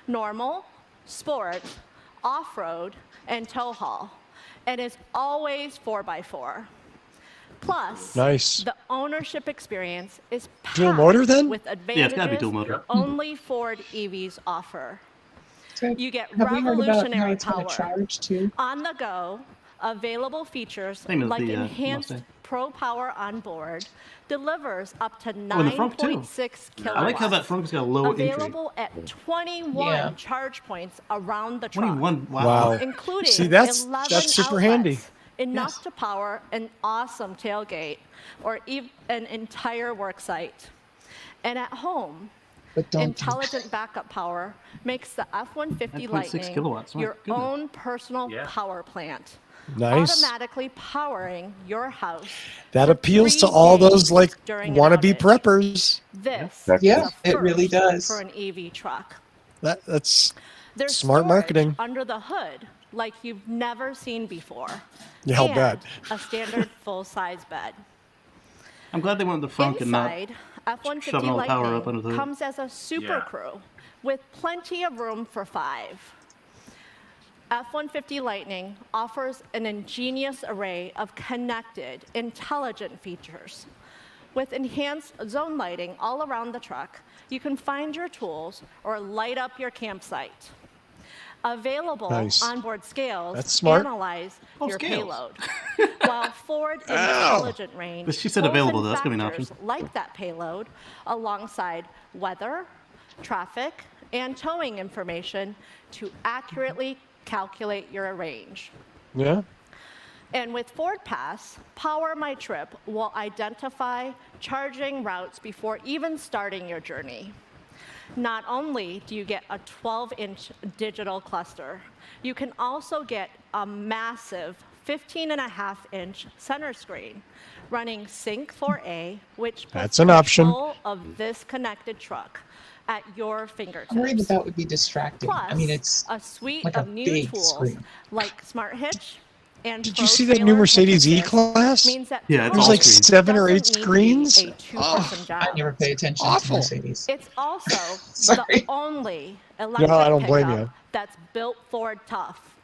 normal, sport, off-road, and tow haul, and is always 4x4. Plus, Nice. the ownership experience is Dual packed motor then? with Yeah, advantages it's gotta be dual motor. only Ford EVs offer. So, You get have we heard about how revolutionary it's going power, to charge too? on the go, available features Same as like the, enhanced Mustang. Pro Power on board, delivers up to Oh, and the front, too. 9.6 kilowatts. I like how that front's got a low entry. Available at 21 Yeah. charge points around the truck. 21, wow. Wow. Including See, that's 11 super outlets, handy. enough Yes. to power an awesome tailgate or an entire work site. And at home, But don't intelligent backup power makes the F-150 9.6 Lightning kilowatts, my your goodness. own personal Yeah. power plant. Nice. Automatically powering your house. That for appeals to 3 all days those like during an wannabe outage. preppers. This That's Yeah, is a it really first does. for an EV truck. That's There's Smart storage marketing. under the hood like you've never seen before. Yeah, I'll and bet. a standard full-size bed. I'm glad they went with the frunk and not Inside, F-150 shoving all the power up under Lightning the hood. comes as a super Yeah. crew with plenty of room for 5. F-150 Lightning offers an ingenious array of connected, intelligent features. With enhanced zone lighting all around the truck, you can find your tools or light up your campsite. Available Nice. onboard scales That's smart. analyze Oh, your scales. payload, while Ford Intelligent Range But she said pulls in available, though. That's gonna be an factors like that payload alongside weather, traffic, and towing information to accurately calculate your range. yeah. And with Ford Pass, Power My Trip will identify charging routes before even starting your journey. Not only do you get a 12-inch digital cluster, you can also get a massive 15.5-inch center screen running Sync 4A, which puts That's an option. control of this connected truck at your fingertips. I'm worried that would be distracting. Plus, I mean, it's a suite like a of new big tools screen. like Smart Hitch and Did Pro you see that new Trailer Mercedes Assist E-Class? means that Yeah, it's There's all like screens. 7 or 8 doesn't need to be screens. a two-person job. I never pay attention to Awful. Mercedes. It's also Sorry. the only electric I don't blame pickup you. that's built Ford tough,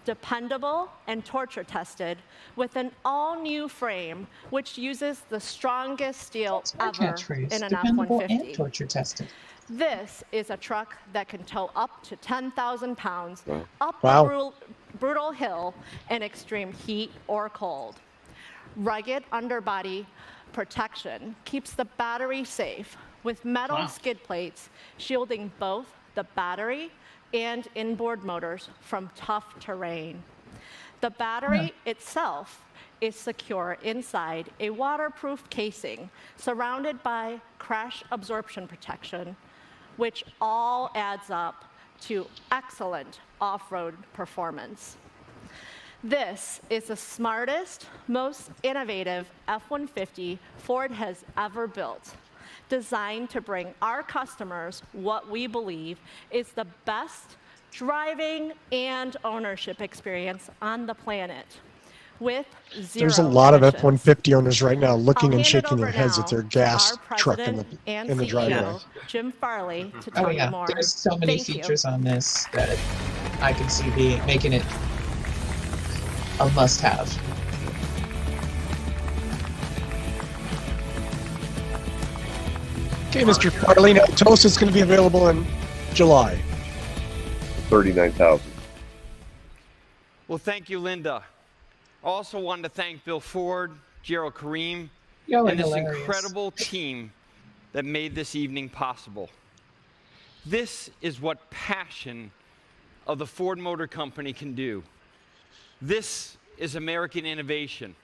dependable, and torture tested with an all-new frame which uses the strongest steel That's my ever catchphrase. in an Dependable and F-150. torture tested. This is a truck that can tow up to 10,000 pounds up Wow. a brutal hill in extreme heat or cold. Rugged underbody protection keeps the battery safe with metal skid plates shielding both the battery and inboard motors from tough terrain. The battery itself is secure inside a waterproof casing surrounded by crash absorption protection, which all adds up to excellent off-road performance. This is the smartest, most innovative F-150 Ford has ever built, designed to bring our customers what we believe is the best driving and ownership experience on the planet, with zero There's a lot of emissions. F-150 owners right now looking I'll and hand it shaking their over heads at now their to gas our truck in president and the driveway. CEO, Jim Farley, to Oh tell you yeah, more. there's so many Thank you. features on this that I can see making it a must-have. Okay, Mr. Farley, now tell us it's going to be available in July. 39,000. Well, thank you, Linda. I also wanted to thank Bill Ford, Gerald Kareem, Y'all are and this hilarious. incredible team that made this evening possible. This is what passion of the Ford Motor Company can do. This is American innovation.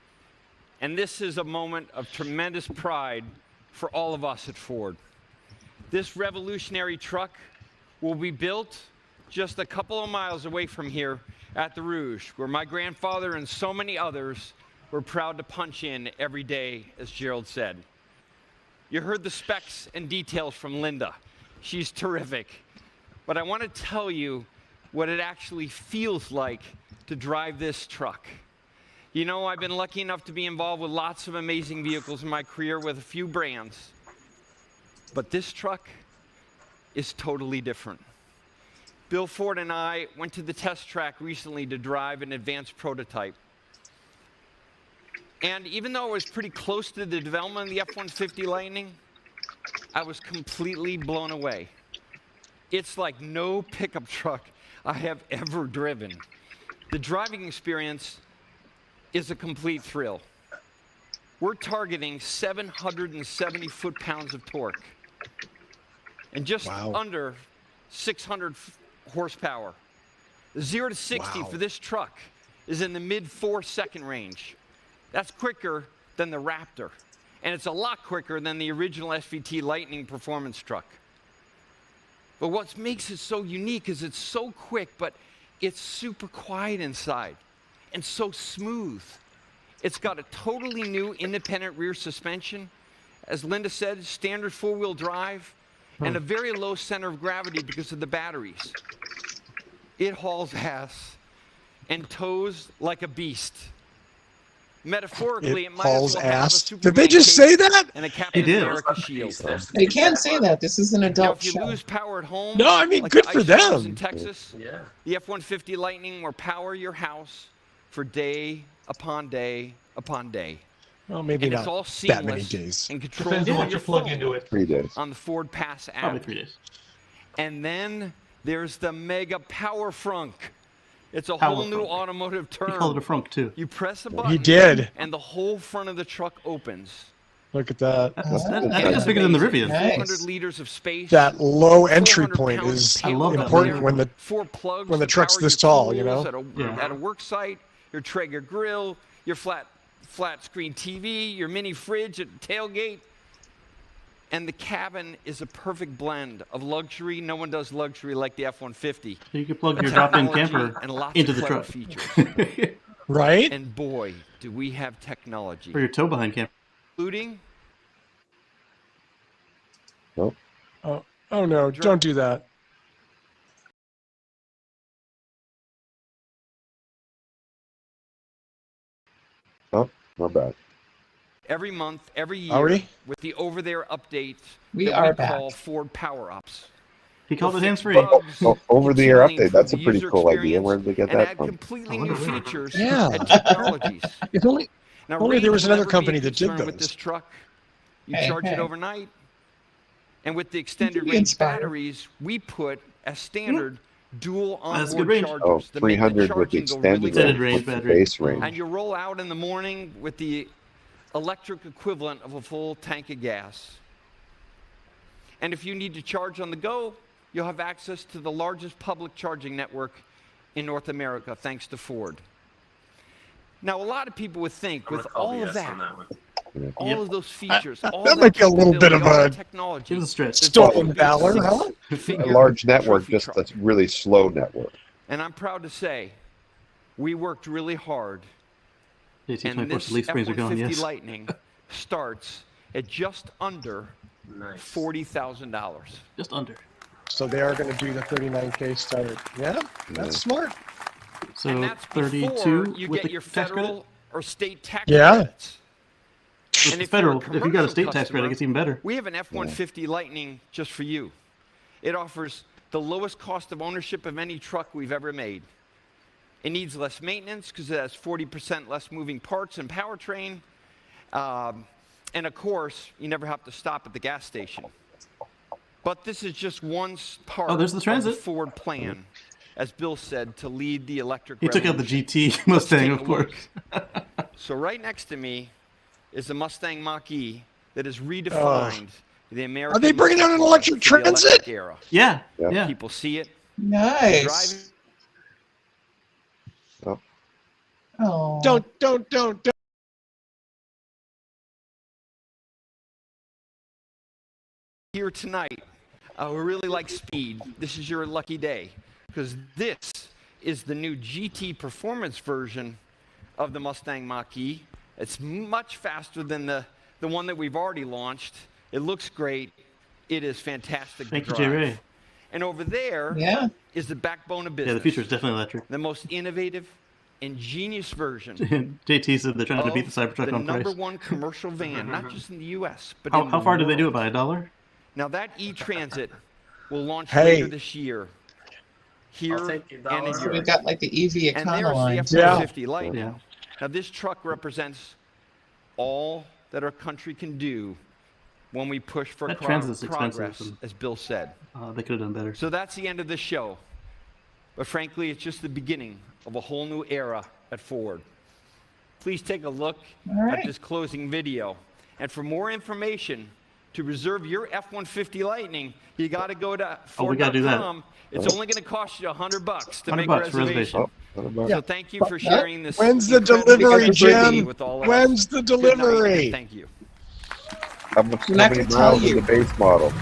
And this is a moment of tremendous pride for all of us at Ford. This revolutionary truck will be built just a couple of miles away from here at the Rouge, where my grandfather and so many others were proud to punch in every day, as Gerald said. You heard the specs and details from Linda. She's terrific. But I want to tell you what it actually feels like to drive this truck. You know, I've been lucky enough to be involved with lots of amazing vehicles in my career with a few brands. But this truck is totally different. Bill Ford and I went to the test track recently to drive an advanced prototype. And even though I was pretty close to the development of the F-150 Lightning, I was completely blown away. It's like no pickup truck I have ever driven. The driving experience is a complete thrill. We're targeting 770 foot-pounds of torque and just under 600 horsepower. The 0 to 60 for this truck is in the mid 4-second range. That's quicker than the Raptor, and it's a lot quicker than the original SVT Lightning performance truck. But what makes it so unique is it's so quick, but it's super quiet inside and so smooth. It's got a totally new independent rear suspension. As Linda said, standard four-wheel drive and a very low center of gravity because of the batteries. It hauls ass and tows like a beast. Metaphorically, it might as well have a Superman Did they just say that? and a Captain America shield. They can say that. This is an Now, adult if you show. lose power at home, No, I mean, like good the for ice storms them. in Texas, Yeah. the F-150 Lightning will power your house for day upon day upon day. Well, maybe And not it's all that many seamless days. and controlled Depends on on what your you plug phone into it. 3 days. on the Ford Pass app. Probably 3 days. And then there's the Mega Power Frunk. It's a Power whole new frunk. automotive He called it a term. frunk too. You press a button, He did. and the whole front of the truck opens. Look at that. That's bigger than the Rivian. Nice. 400 liters of space. That low entry 400 point pounds is of payload up important there, when the 4 plugs when the to truck's power this your tall, you tools know? At a work site, your Traeger grill, your flat screen TV, your mini fridge at the tailgate. And the cabin is a perfect blend of luxury. No one does luxury like the F-150. You can plug your drop-in Technology camper and lots into of the clever truck. features. right. And boy, do we have technology. For your tow behind camper. Including Oh no! Don't do that. Oh, not bad. every month, every Are year, we? with the over-there updates We that are we call back. Ford Power-Ups. He called it We'll fix hands-free. bugs, Oh, over-the-air continually update. That's a improve pretty user cool idea. experience, Where did they get and that add from? completely I new wonder where. features Yeah. and technologies. If only Now, Only there range was will another never be a company that did concern with those. this truck. You Hey, charge it hey. overnight, and with the extended be range inspired. batteries, we put as standard dual That's a good onboard range. chargers. Oh, that make the 300 with the charging go really extended Extended range, range what's the battery. base range? And you roll out in the morning with the electric equivalent of a full tank of gas. And if you need to charge on the go, you'll have access to the largest public charging network in North America, thanks to Ford. Now, a lot of people would think I'm with gonna call all of BS that, on that one. all of those features, all that might be a little bit capability, of all a that technology, It's a stretch. Stolen valor, huh? A large network, just a really slow network. And I'm proud to say, we worked really hard. JT, And 24 this leaf springs are gone, F-150 yes. Lightning starts at just under Nice. $40,000. Just under. So they are going to do the 39K starter. Yeah, that's smart. So And that's 32 before you with get the your tax credit? federal or state tax Yeah. credits. If And it's if you're a federal, if you got a commercial state tax customer, credit, it's even better. We have an F-150 Lightning just for you. It offers the lowest cost of ownership of any truck we've ever made. It needs less maintenance because it has 40% less moving parts and powertrain. And of course, you never have to stop at the gas station. But this is just one part there's the of Transit. the Ford plan, as Bill said, to lead the electric He took out the revolution. GT Mustang, Let's of take a look. course. So right next to me is the Mustang Mach-E that has redefined the American. Are they bringing out an muscle car electric for the Transit? electric era. Yeah, Yeah. yeah. People see it. Nice. Drive Oh. Don't. here tonight who really like speed. This is your lucky day because this is the new GT performance version of the Mustang Mach-E. It's much faster than the one that we've already launched. It looks great. It is fantastic Thank to you, drive. J. Ray. And over there is Yeah. the backbone of business. Yeah, the future is definitely electric. The most innovative, ingenious version JT said they're trying to beat the of Cybertruck the on price. number one commercial van, not just in the U.S., but How, in how the far did they do it world. by $1? Now that E-Transit will launch Hey. later this year, here I'll take your and in dollar. So we Europe. got like the EV And there's the Econoline. F-150 Lightning. Yeah. Now this truck represents all that our country can do when we push for That Transit's progress, expensive, and- as Bill said. They could have done better. So that's the end of this show. But frankly, it's just the beginning of a whole new era at Ford. Please take a look All right. at this closing video. And for more information, to reserve your F-150 Lightning, you got to go to we gotta do that. Ford.com. It's only going to cost you $100 to $100 make a for reservation. reservation. So thank you for sharing this. When's the incredible delivery, opportunity Jim? with all of us. When's the Good night, and delivery? Thank you. How I'm not many gonna tell miles is you. the base model?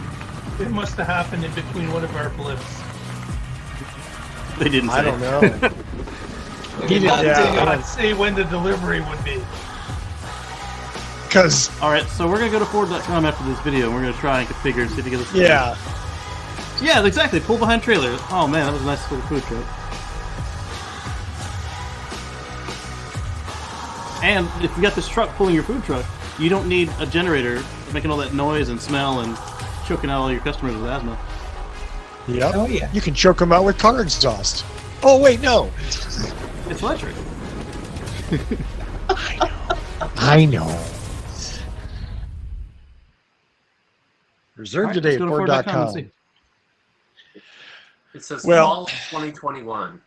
It must have happened in between one of our blips. They didn't say. I don't know. He did not Yeah. do it. I'd say when the delivery would be. Because, All right, so we're gonna go to Ford.com after this video, and we're gonna try and configure and see if we get this. yeah. Yeah, exactly. Pull behind trailer. Oh man, that was a nice little food truck. And if you got this truck pulling your food truck, you don't need a generator making all that noise and smell and choking out all your customers with asthma. Yep. Oh, yeah. You can choke them out with car exhaust. Oh, wait, no. It's electric. I know. Reserve All right, today let's at go to Ford.com and Ford.com. see. It says Well- fall 2021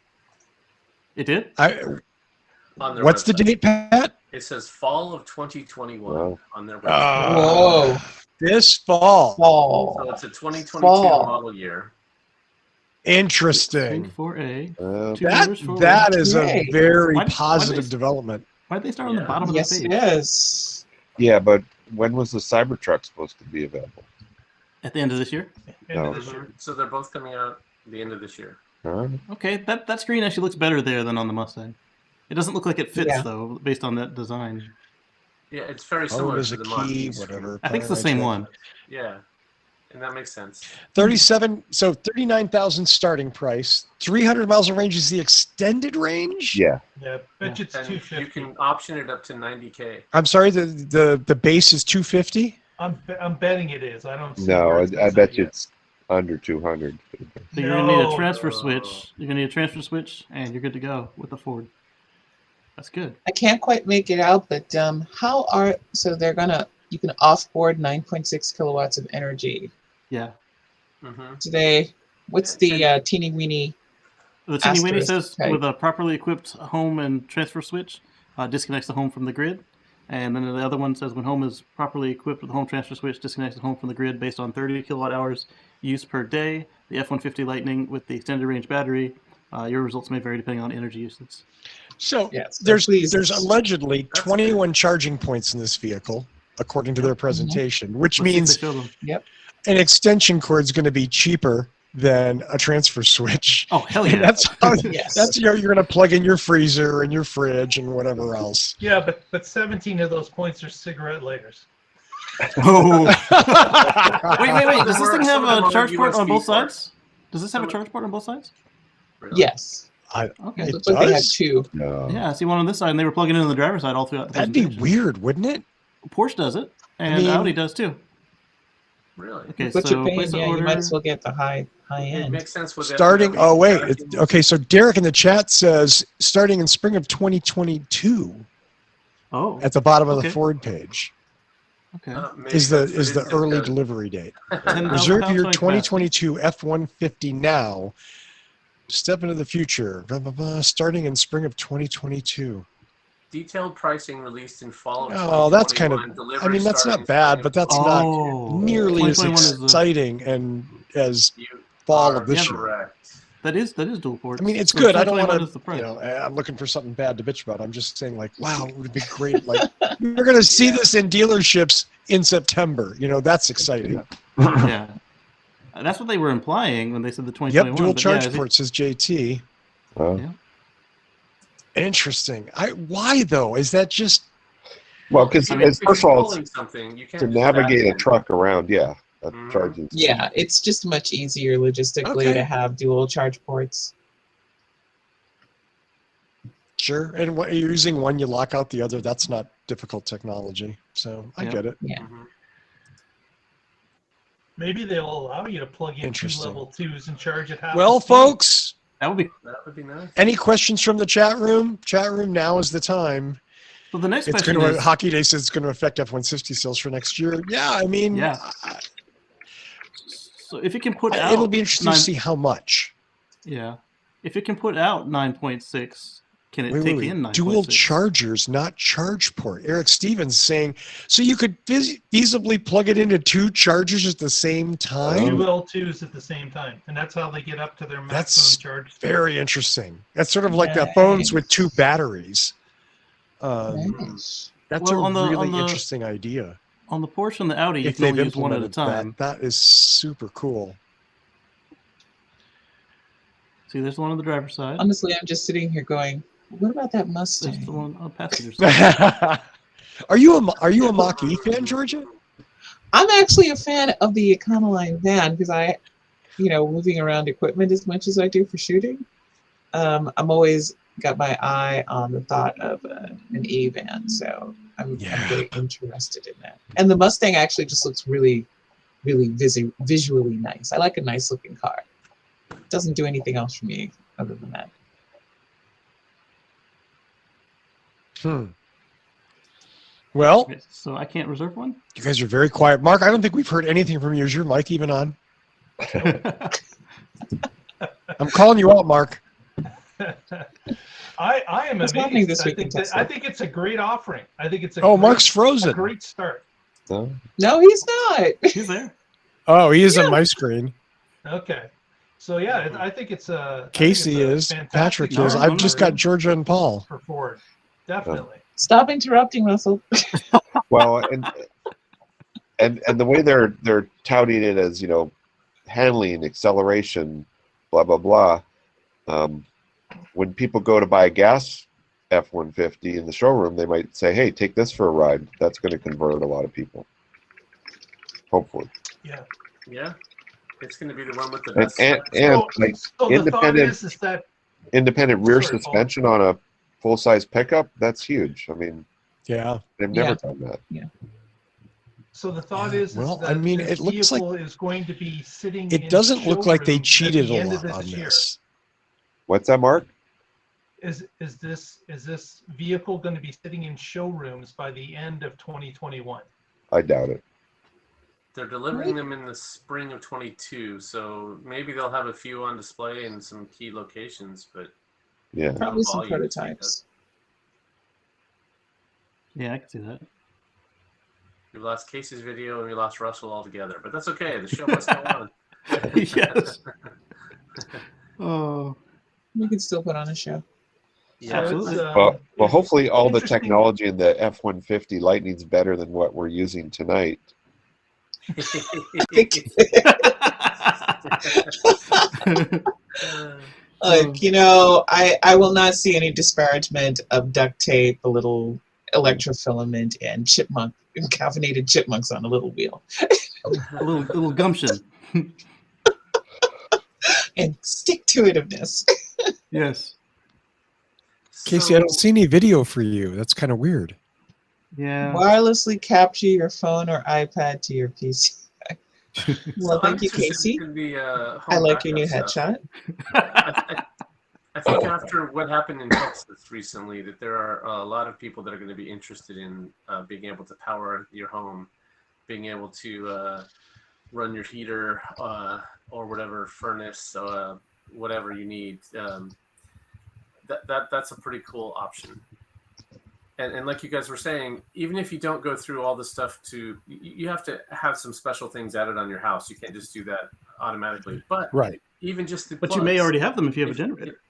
It did? on their What's the website. date, Pat? It says fall of 2021 Wow. on their website. Whoa. This fall. Fall. So it's a 2022 Fall. model year. Interesting. 4A. Uh, Two That motors, 4A. that is a Yay. very Why- why positive they- development. Why'd they start on the Yeah. bottom of Yes, the it page? is. yeah, but when was the Cybertruck supposed to be available? At the end of this year? End No. of this year. So they're both coming out the end of this year. Huh? Okay, that screen actually looks better there than on the Mustang. It doesn't look like it fits Yeah. though, based on that design. Yeah, it's very Oh, similar there's to a the key, Mach-E screen. whatever. I think it's the same one. Yeah, and that makes sense. 37, so 39,000 starting price. 300 miles of range is the extended range? Yeah. Yeah, bet you it's And you 250. can option it up to 90K. I'm sorry, the base is 250? I'm betting it is. I don't see No, where it I says bet that you yet. it's under 200. So you're gonna need a No. transfer switch. You're gonna need a transfer switch, and you're good to go with the Ford. That's good. I can't quite make it out, but how are so they're gonna you can offboard 9.6 kilowatts of energy. Yeah. Mm-hmm. Today, what's the teeny weeny The Teeny Weeny Asterisk says type. with a properly equipped home and transfer switch, disconnects the home from the grid. And then the other one says when home is properly equipped with a home transfer switch, disconnects the home from the grid based on 30 kilowatt hours use per day. The F-150 Lightning with the extended range battery, your results may vary depending on energy usage. So Yes, there's please. allegedly 21 charging points in this vehicle, according to their presentation, which means Yep. an extension cord is going to be cheaper than a transfer switch. Oh, hell And yeah. that's how, Yes. that's you're going to plug in your freezer and your fridge and whatever else. Yeah, but 17 of those points are cigarette lighters. Oh. wait. Does this Some thing of have them a are charge port on USB both ports. sides? Does this have a charge port on both sides? Really? Yes. Okay. It looks like they had does? two. No. Yeah, I see one on this side, and they were plugging it in the driver's side all throughout the That'd be presentation. weird, wouldn't it? Porsche does it, and mean- Audi does too. Really? Okay, What so you're paying, place the yeah, order. you might as well get the high It end. makes sense with Starting, that. oh wait, okay, so Derek in the chat says starting in spring of 2022 Oh, at the bottom of Okay. the Ford page okay. Maybe is the that's what is it the early because- delivery date. 10,000 Reserve pounds your towing 2022 F-150 now. Step into the future. Blah, blah, blah, starting in spring of 2022. Detailed pricing released in fall of Oh, that's kind of. 2021, I delivery mean, that's starting not bad, spring but of that's Oh, not nearly as 2021 is the- exciting and as You fall are of this year. correct. That is dual ports. I mean, it's So good. I don't 2021 want is the to, price. you know, I'm looking for something bad to bitch about. I'm just saying, like, wow, it would be great. Like, you're going to see this in dealerships in September. You know, that's exciting. Yeah. That's what they were implying when they said the 2021. Yep, dual but charge yeah, is it- port, says JT. Yeah. Interesting. Why though? Is that just? Well, because I mean, if first of you're all, pulling something, you can't to just navigate a back truck around, yeah, a Mhm. charging. Yeah, it's just much easier logistically Okay. to have dual charge ports. Sure. And what you're using one, you lock out the other. That's not difficult technology. So I Yeah. get it. Yeah. Mhm. Maybe they'll allow you to plug in two Interesting. level 2s and charge at half. Well, the speed. folks, That would be. That would be nice. any questions from the chat room? Chat room, now is the time. So the next It's question going to is. Hockey Day says it's going to affect F-150 sales for next year. Yeah, I mean, Yeah. So if it can put out. it'll be interesting 9 to see how much. Yeah. If it can put out 9.6, can it Wait, take wait, in wait. 9.6? Dual chargers, not charge port. Eric Stevens saying, so you could feasibly plug it into two chargers at the same time? Two L2s at the same time, and that's how they get up to their maximum That's charge. very interesting. That's sort of like the phones with two batteries. Nice. That's Well, a on the- really on the- interesting idea. On the Porsche and the Audi, you If can they've only use one at a implemented time. that is super cool. See, there's the one on the driver's side. Honestly, I'm just sitting here going, what about that There's Mustang? the one on the passenger side. Are you a Mach-E fan, Georgia? I'm actually a fan of the Econoline van because moving around equipment as much as I do for shooting, I'm always got my eye on the thought of an E van. So I'm very interested in that. And the Mustang actually just looks really, really visually nice. I like a nice looking car. It doesn't do anything else for me other than that. Well, Okay, so I can't reserve one? you guys are very quiet. Mark, I don't think we've heard anything from you. Is your mic even on? I'm calling you out, Mark. I am What's happening amazed. this week in I think it's a great offering. I think it's a Oh, great, Mark's frozen. a great start. No? No, he's not. He's there. Oh, he is on my screen. Okay. So yeah, I think it's a Casey is. fantastic Patrick is. offering I've just got Georgia and Paul. for Ford. Definitely. Stop interrupting, Russell. Well, and the way they're touting it as, handling, acceleration, blah blah blah. When people go to buy a gas F-150 in the showroom, they might say, "Hey, take this for a ride." That's going to convert a lot of people. Hopefully. Yeah. Yeah. It's going to be the one with the And, best. and, specs. and like So the thought independent is that independent rear Sorry, Paul. suspension on a full size pickup, that's huge. I mean, Yeah. they've never Yeah. done that. So the thought is Well, that I mean, this it looks like- vehicle is going to be sitting. It in doesn't look like they showrooms at cheated the a end of lot on year. this. What's that, Mark? Is this vehicle going to be sitting in showrooms by the end of 2021? I doubt it. They're delivering them in the spring of 22, so maybe they'll have a few on display in some key locations, but Yeah. Probably some volume to speak prototypes. Yeah, I can see that. We lost Casey's video and we lost Russell altogether, but that's okay. The show must go on. Yes. Oh, We can still put on a show. Yeah. absolutely. Well, It's hopefully all the interesting. technology in the F-150 Lightning's better than what we're using tonight. Look, you know, I will not see any disparagement of duct tape, a little electrofilament, and caffeinated chipmunks on a little wheel. a little gumption. And stick-to-itiveness. Yes. Casey, I don't see any video for you. That's kind of weird. Yeah. Wirelessly capture your phone or iPad to your PC. Well, thank you, Casey. I like your new headshot. I think after what happened in Texas recently, that there are a lot of people that are going to be interested in being able to power your home, being able to run your heater or whatever furnace, whatever you need. That's a pretty cool option. And like you guys were saying, even if you don't go through all the stuff you have to have some special things added on your house. You can't just do that automatically. But Right. even just the But plugs, you may already have them if you have a generator.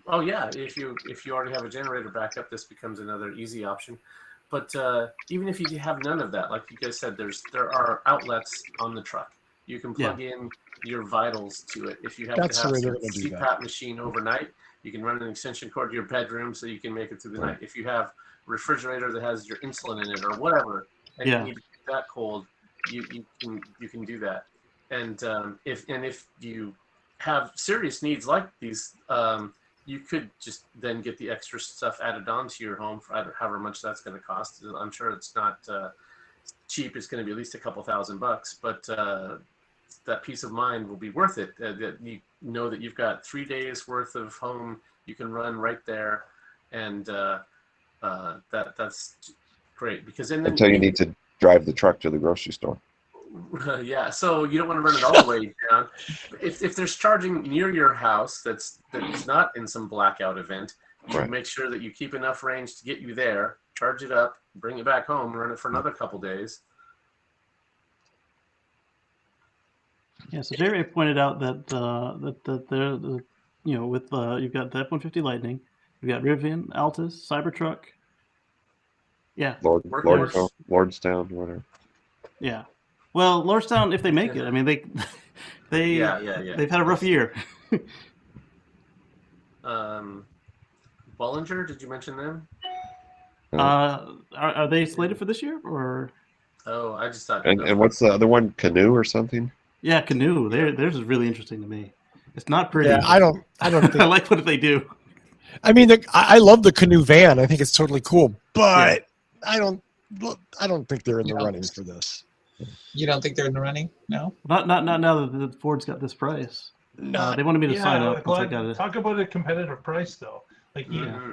Oh yeah, if you already have a generator backup, this becomes another easy option. But even if you have none of that, like you guys said, there are outlets on the truck. You can plug in your vitals to it. If you have That's to the have way a they're gonna do that. CPAP machine overnight, you can run an extension cord to your bedroom so you can make it through the night. If you have a refrigerator that has your insulin in it or whatever, and you need to keep that cold, you can do that. And if you have serious needs like these, you could just then get the extra stuff added onto your home for however much that's going to cost. I'm sure it's not cheap. It's going to be at least a couple $1,000, but that peace of mind will be worth it. That you know that you've got 3 days worth of home you can run right there, and that's great because then Until you need to drive the truck to the grocery store. Yeah, so you don't want to run it all the way down. If there's charging near your house that's not in some blackout event, you make sure that you keep enough range to get you there, charge it up, bring it back home, run it for another couple days. Yeah, so Jerry pointed out that with you've got the F-150 Lightning, you've got Rivian, Altis, Cybertruck. Yeah. Lordstown, whatever. Yeah. Well, Lordstown, if they make it, I mean they've had a rough year. Bollinger, did you mention them? Are they slated for this year or? Oh, I just thought. And what's the other one? Canoe or something? Yeah, Canoe. Theirs is really interesting to me. It's not pretty. Yeah, I don't think I like what they do. I mean, I love the Canoe van. I think it's totally cool, but I don't think they're in the running for this. You don't think they're in the running? No. Not now that the Ford's got this price. They wanted me to sign up. Talk about a competitive price, though. Like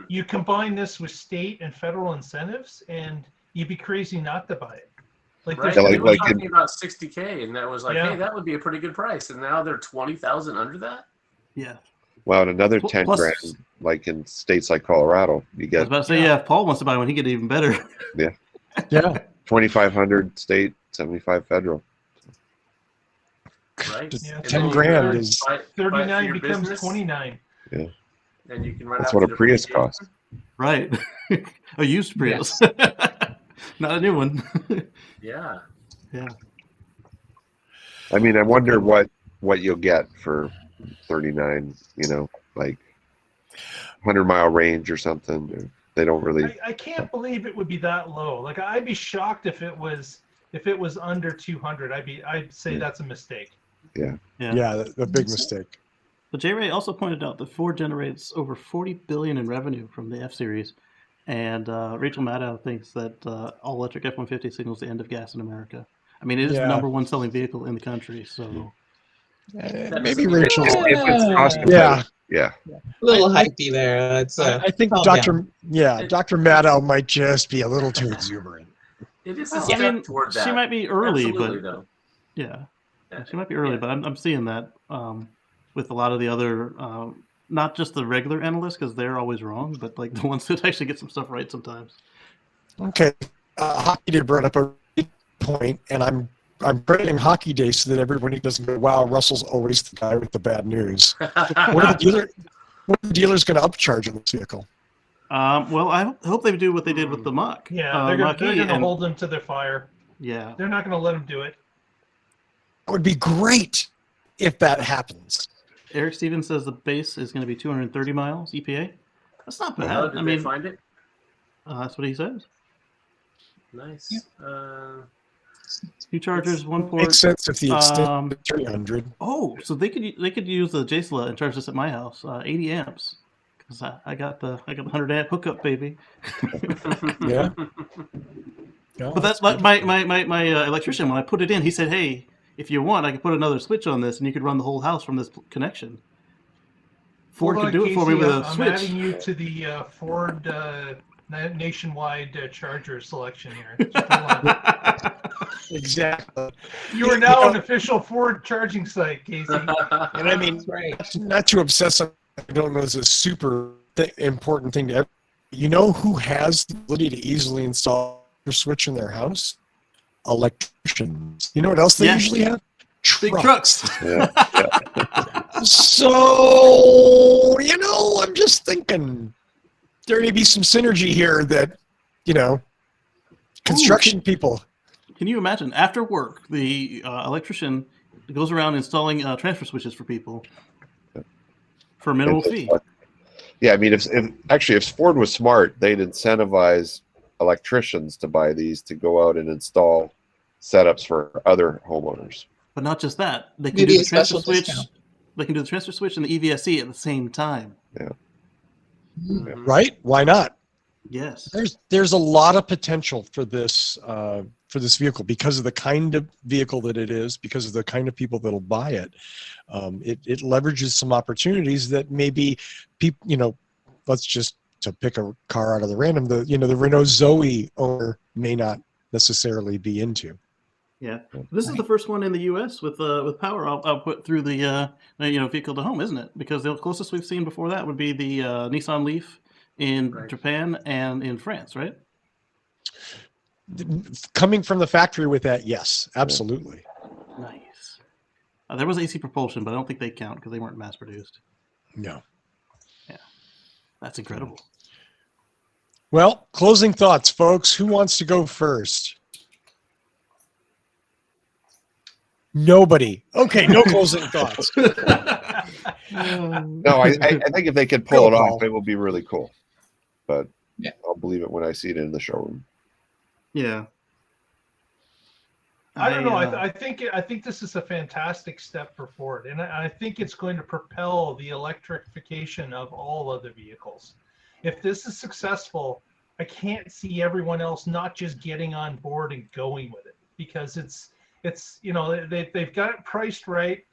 you combine this with state and federal incentives, and you'd be crazy not to buy it. Like, right. They were talking about $60K, and that was like, hey, that would be a pretty good price. And now they're 20,000 under that. Yeah. Well, and another 10 grand, like in states like Colorado, you get. I was about to say, if Paul wants to buy one, he get even better. Yeah. Yeah. 2,500 state, 75 federal. Right. Yeah, 10 grand is 39 becomes business. 29. Yeah. And you can run. That's what a Prius costs. Right. A used Prius. Not a new one. Yeah. Yeah. I mean, I wonder what you'll get for 39, like 100-mile range or something. They don't really. I can't believe it would be that low. Like, I'd be shocked if it was under 200. I'd say that's a mistake. Yeah. Yeah, a big mistake. But J. Ray also pointed out that Ford generates over $40 billion in revenue from the F-Series, and Rachel Maddow thinks that all-electric F-150 signals the end of gas in America. I mean, it is the number one selling vehicle in the country, so maybe Rachel. Yeah. A little hypey there. I think Dr. Maddow might just be a little too exuberant. It is a Well, step I mean, toward that. she might be early, Absolutely, but though. yeah, she might be early. But I'm seeing that with a lot of the other, not just the regular analysts because they're always wrong, but like the ones that actually get some stuff right sometimes. Okay, Hockey Day brought up a point, and I'm crediting Hockey Day so that everybody doesn't go, "Wow, Russell's always the guy with the bad news." What are the dealers going to upcharge on this vehicle? Well, I hope they do what they did with the Mach. Yeah, they're going to hold them to their fire. Yeah, they're not going to let them do it. It would be great if that happens. Eric Stevens says the base is going to be 230 miles EPA. That's not bad. How did they find it? That's what he says. Nice. Yeah. Two chargers, one port. Makes sense if the extend to 300. Oh, so they could use the JSLA and charge this at my house, 80 amps, because I got the 100 amp hookup, baby. Yeah. No, but that's like my electrician. When I put it in, he said, "Hey, if you want, I can put another switch on this, and you could run the whole house from this connection." Ford could do it for me with a switch. I'm adding you to the Ford nationwide charger selection here. Exactly. You are now an official Ford charging site, Casey. And I mean, not to obsess on, I don't know, is a super important thing to everyone. You know who has the ability to easily install a switch in their house? Electricians. You know what else they usually have? Big trucks. Yeah. So, I'm just thinking there may be some synergy here that, construction people. Can you imagine, after work, the electrician goes around installing transfer switches for people for a minimal fee? Yeah, I mean, if Ford was smart, they'd incentivize electricians to buy these to go out and install setups for other homeowners. But not just that; they can do the transfer switch. They can do the transfer switch and the EVSE at the same time. Yeah. Right? Why not? Yes. There's a lot of potential for this vehicle because of the kind of vehicle that it is, because of the kind of people that'll buy it. It leverages some opportunities that maybe people, let's just to pick a car out of the random, the Renault Zoe owner may not necessarily be into. Yeah, this is the first one in the U.S. with power output through the vehicle to home, isn't it? Because the closest we've seen before that would be the Nissan Leaf in Japan and in France, right? Coming from the factory with that, yes, absolutely. Nice. There was AC propulsion, but I don't think they count because they weren't mass produced. No. Yeah, that's incredible. Well, closing thoughts, folks. Who wants to go first? Nobody. Okay, no closing thoughts. No, I think if they could pull it off, it will be really cool. But I'll believe it when I see it in the showroom. Yeah. I don't know. I think this is a fantastic step for Ford, and I think it's going to propel the electrification of all other vehicles. If this is successful, I can't see everyone else not just getting on board and going with it, because it's they've got it priced right.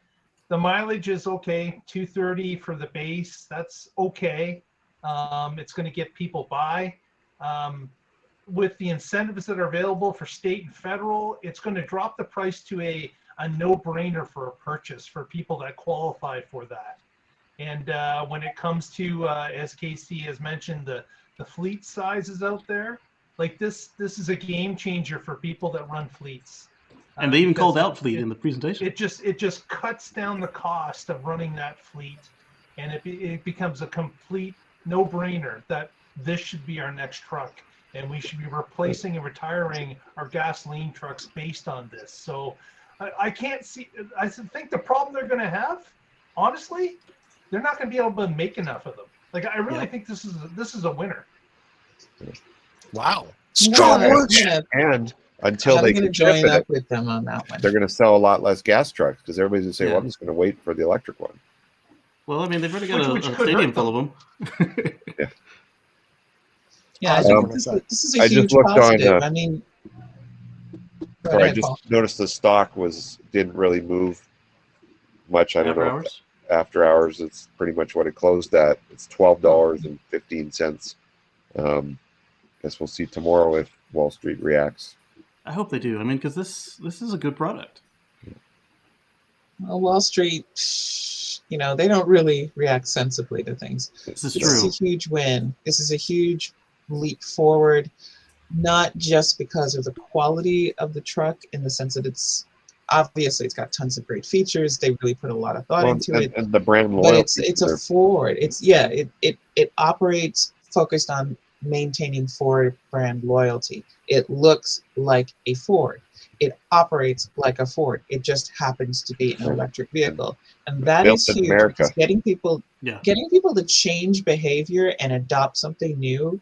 The mileage is okay, 230 for the base. That's okay. It's going to get people by. With the incentives that are available for state and federal, it's going to drop the price to a no-brainer for a purchase for people that qualify for that. And when it comes to, as Casey has mentioned, the fleet sizes out there, like this is a game changer for people that run fleets. And they even called out fleet in the presentation. It just cuts down the cost of running that fleet, and it becomes a complete no-brainer that this should be our next truck, and we should be replacing and retiring our gasoline trucks based on this. So I can't see. I think the problem they're going to have, honestly, they're not going to be able to make enough of them. Like I really think this is a winner. Wow, strong words. And until they can join up with them on that one, they're going to sell a lot less gas trucks because everybody's going to say, "Well, I'm just going to wait for the electric one." Well, I mean, they've already got a stadium full of them. Yeah, I think this is a huge positive. I mean, I just noticed the stock didn't really move much. I don't know. After hours, it's pretty much what it closed at. It's $12.15. Guess we'll see tomorrow if Wall Street reacts. I hope they do. I mean, because this is a good product. Well, Wall Street, they don't really react sensibly to things. This is This true. is a huge win. This is a huge leap forward, not just because of the quality of the truck in the sense that it's got tons of great features. They really put a lot of thought into it. And the brand But loyalty. it's a Ford. It operates focused on maintaining Ford brand loyalty. It looks like a Ford. It operates like a Ford. It just happens to be an electric vehicle, and that Built is in huge America. because getting people Yeah. to change behavior and adopt something new,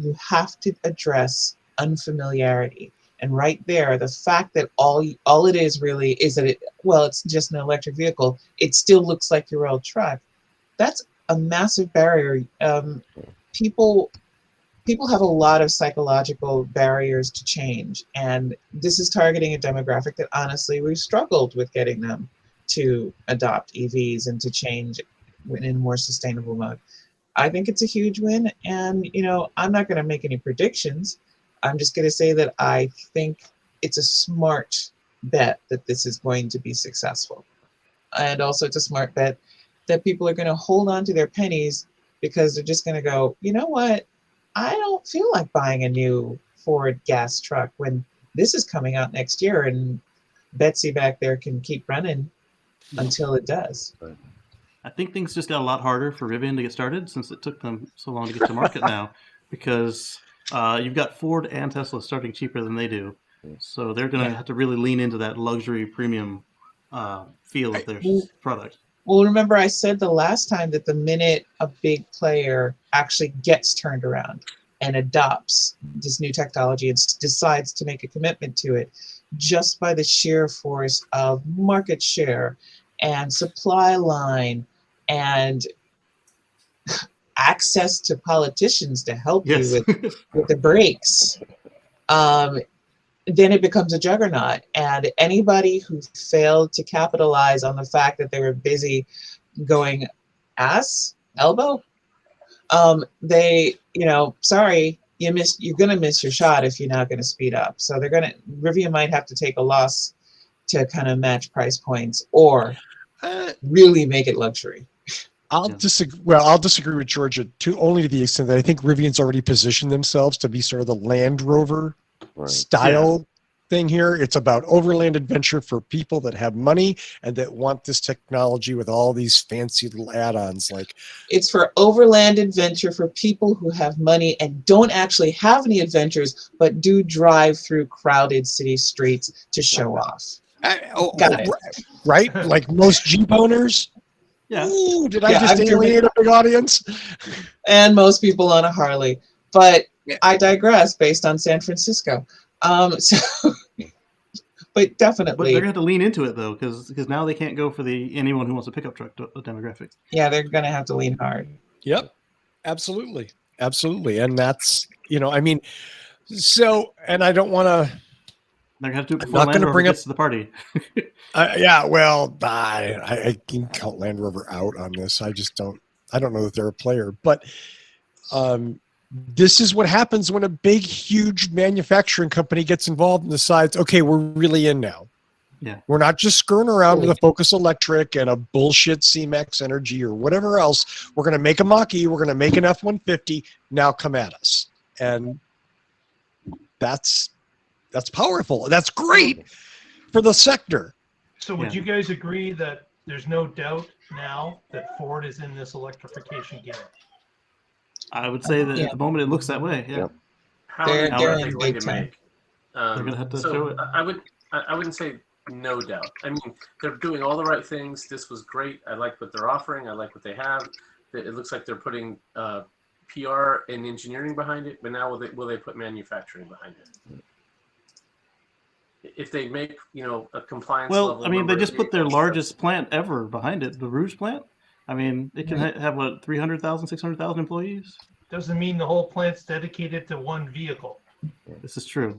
you have to address unfamiliarity. And right there, the fact that all it is really is that it's just an electric vehicle. It still looks like your old truck. That's a massive barrier. People have a lot of psychological barriers to change, and this is targeting a demographic that honestly we've struggled with getting them to adopt EVs and to change in a more sustainable mode. I think it's a huge win, and I'm not going to make any predictions. I'm just going to say that I think it's a smart bet that this is going to be successful. And also it's a smart bet that people are going to hold on to their pennies because they're just going to go, you know what? I don't feel like buying a new Ford gas truck when this is coming out next year, and Betsy back there can keep running until it does. I think things just got a lot harder for Rivian to get started since it took them so long to get to market now, because you've got Ford and Tesla starting cheaper than they do. So they're going to have to really lean into that luxury premium feel of their product. Well, remember I said the last time that the minute a big player actually gets turned around and adopts this new technology and decides to make a commitment to it, just by the sheer force of market share and supply line and access to politicians to help you with the brakes, then it becomes a juggernaut. And anybody who failed to capitalize on the fact that they were busy going ass, elbow, sorry, you're going to miss your shot if you're not going to speed up. So Rivian might have to take a loss to kind of match price points or really make it luxury. I'll disagree with Georgia only to the extent that I think Rivian's already positioned themselves to be sort of the Land Rover style thing here. It's about overland adventure for people that have money and that want this technology with all these fancy little add-ons. It's for overland adventure for people who have money and don't actually have any adventures, but do drive through crowded city streets to show off. Got it. Right? Like most Jeep owners. Yeah. Ooh, did I just alienate a big audience? And most people on a Harley. But I digress based on San Francisco. But definitely. But they're going to have to lean into it, though, because now they can't go for anyone who wants a pickup truck demographic. Yeah, they're going to have to lean hard. Yep. Absolutely. And that's, and I don't want to. They're going to have to do it I'm before not Land going to Rover bring up gets to the party. I can count Land Rover out on this. I don't know that they're a player, but this is what happens when a big, huge manufacturing company gets involved and decides, okay, we're really in now. Yeah. We're not just screwing around with a Focus Electric and a bullshit C-Max Energy or whatever else. We're going to make a Mach-E. We're going to make an F-150. Now come at us. And that's powerful. That's great for the sector. So would you guys agree that there's no doubt now that Ford is in this electrification game? I would say that at the moment it looks that way. Yeah. How many They're are in they going big to time. make? They're going to have to show it. I wouldn't say no doubt. I mean, they're doing all the right things. This was great. I like what they're offering. I like what they have. It looks like they're putting PR and engineering behind it. But now will they put manufacturing behind it? If they make a compliance level. Well, I mean, they just put their largest plant ever behind it, the Rouge plant. I mean, it can have, 300,000, 600,000 employees? Doesn't mean the whole plant's dedicated to one vehicle. This is true.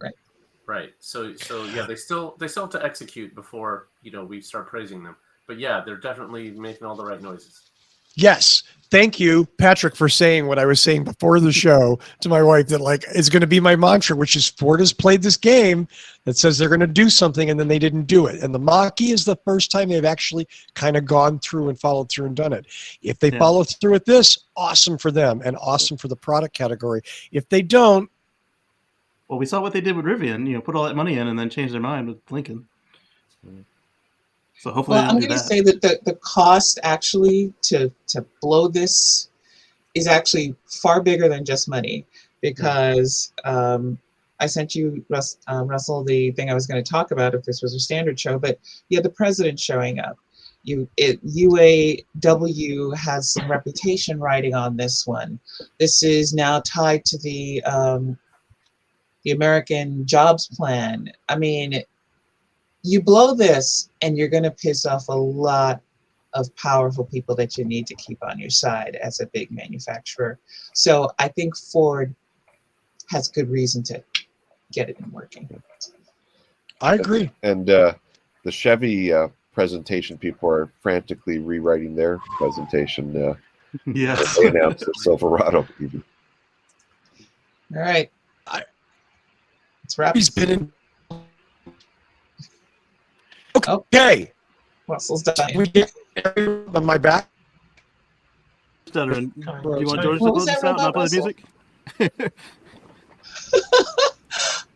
Right. So yeah, they still have to execute before we start praising them. But yeah, they're definitely making all the right noises. Yes. Thank you, Patrick, for saying what I was saying before the show to my wife, that like is going to be my mantra, which is Ford has played this game that says they're going to do something and then they didn't do it. And the Mach-E is the first time they've actually kind of gone through and followed through and done it. If they follow through with this, awesome for them and awesome for the product category. If they don't, well, we saw what they did with Rivian. Put all that money in and then change their mind with Lincoln. So hopefully, well, I'm going to say that the cost actually to blow this is actually far bigger than just money, because I sent you, Russell, the thing I was going to talk about if this was a standard show, but you had the president showing up. UAW has some reputation riding on this one. This is now tied to the American Jobs Plan. I mean, you blow this and you're going to piss off a lot of powerful people that you need to keep on your side as a big manufacturer. So I think Ford has good reason to get it in working. I agree. And the Chevy presentation people are frantically rewriting their presentation. Yes. They announced the Silverado. Even. All right. Let's wrap. He's been in. Okay. Russell's dying. We get on my back. Stuttering. Do you want George to What close was this that out and not play the Russell? music?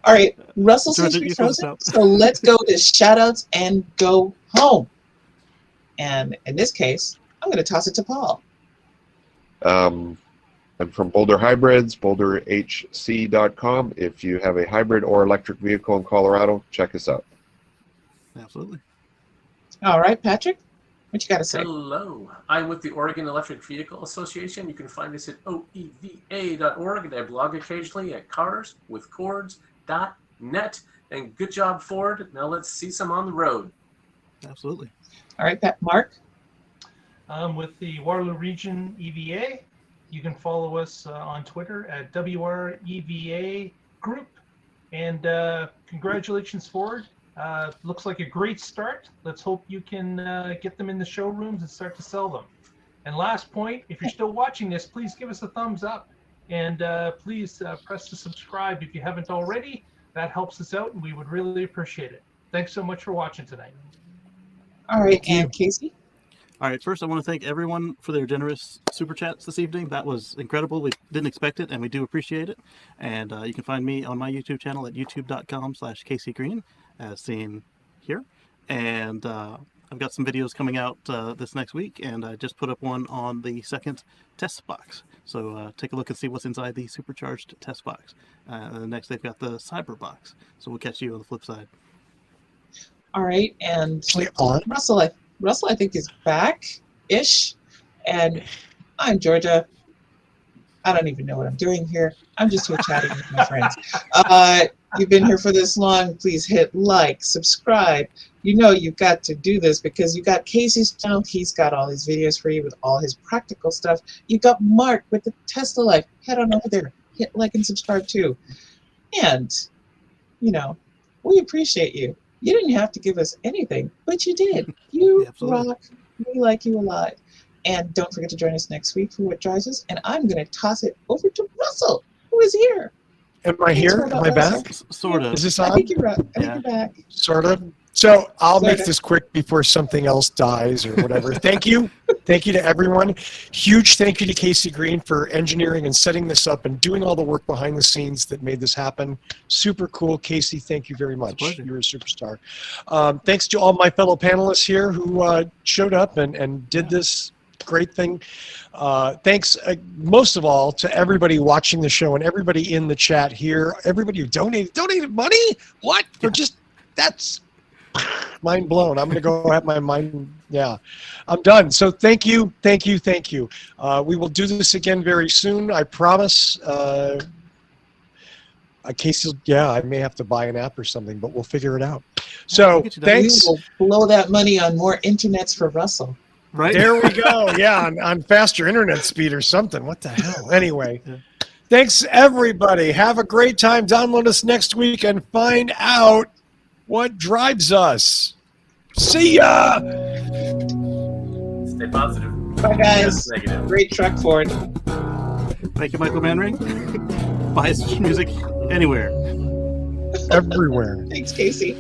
All right. Russell George, seems to be you close frozen. out. So let's go to shout outs and go home. And in this case, I'm going to toss it to Paul. I'm from Boulder Hybrids, boulderhc.com. If you have a hybrid or electric vehicle in Colorado, check us out. Absolutely. All right, Patrick, what you got to say? Hello, I'm with the Oregon Electric Vehicle Association. You can find us at oeva.org, and I blog occasionally at carswithcords.net. And good job, Ford. Now let's see some on the road. Absolutely. All right, Mark. With the Waterloo Region EVA, you can follow us on Twitter at WREVA Group. And congratulations, Ford. Looks like a great start. Let's hope you can get them in the showrooms and start to sell them. And last point, if you're still watching this, please give us a thumbs up. And please press the subscribe if you haven't already. That helps us out, and we would really appreciate it. Thanks so much for watching tonight. All right, and Casey? All right, first I want to thank everyone for their generous super chats this evening. That was incredible. We didn't expect it, and we do appreciate it. And you can find me on my YouTube channel at youtube.com/KCGreen, as seen here. And I've got some videos coming out this next week, and I just put up one on the second test box. So take a look and see what's inside the supercharged test box. Next, they've got the cyber box. So we'll catch you on the flip side. All right, and Russell, I think is back-ish, and I'm Georgia. I don't even know what I'm doing here. I'm just here chatting with my friends. You've been here for this long. Please hit like, subscribe. You know you've got to do this because you got Casey's channel. He's got all his videos for you with all his practical stuff. You got Mark with the Tesla Life. Head on over there. Hit like and subscribe too. And, we appreciate you. You didn't have to give us anything, but you did. You rock. We like you a lot. And don't forget to join us next week for What Drives Us. And I'm going to toss it over to Russell, who is here. Am I here? Am I back? Sort of. Is this on? I think you're right. I think you're back. Sort of. So I'll make this quick before something else dies or whatever. Thank you. Thank you to everyone. Huge thank you to Casey Green for engineering and setting this up and doing all the work behind the scenes that made this happen. Super cool. Casey, thank you very much. You're a superstar. Thanks to all my fellow panelists here who showed up and did this great thing. Thanks most of all to everybody watching the show and everybody in the chat here. Everybody who donated money? What? For just, that's mind blown. I'm going to go have my mind. Yeah, I'm done. So thank you. Thank you. Thank you. We will do this again very soon. I promise. Casey, I may have to buy an app or something, but we'll figure it out. So thanks. We will blow that money on more internets for Russell. Right. There we go. Yeah, on faster internet speed or something. What the hell? Anyway, thanks everybody. Have a great time. Download us next week and find out what drives us. See ya. Stay positive. Bye, guys. Negative. Great truck, Ford. Thank you, Michael Manring. Buy his music anywhere. Everywhere. Thanks, Casey.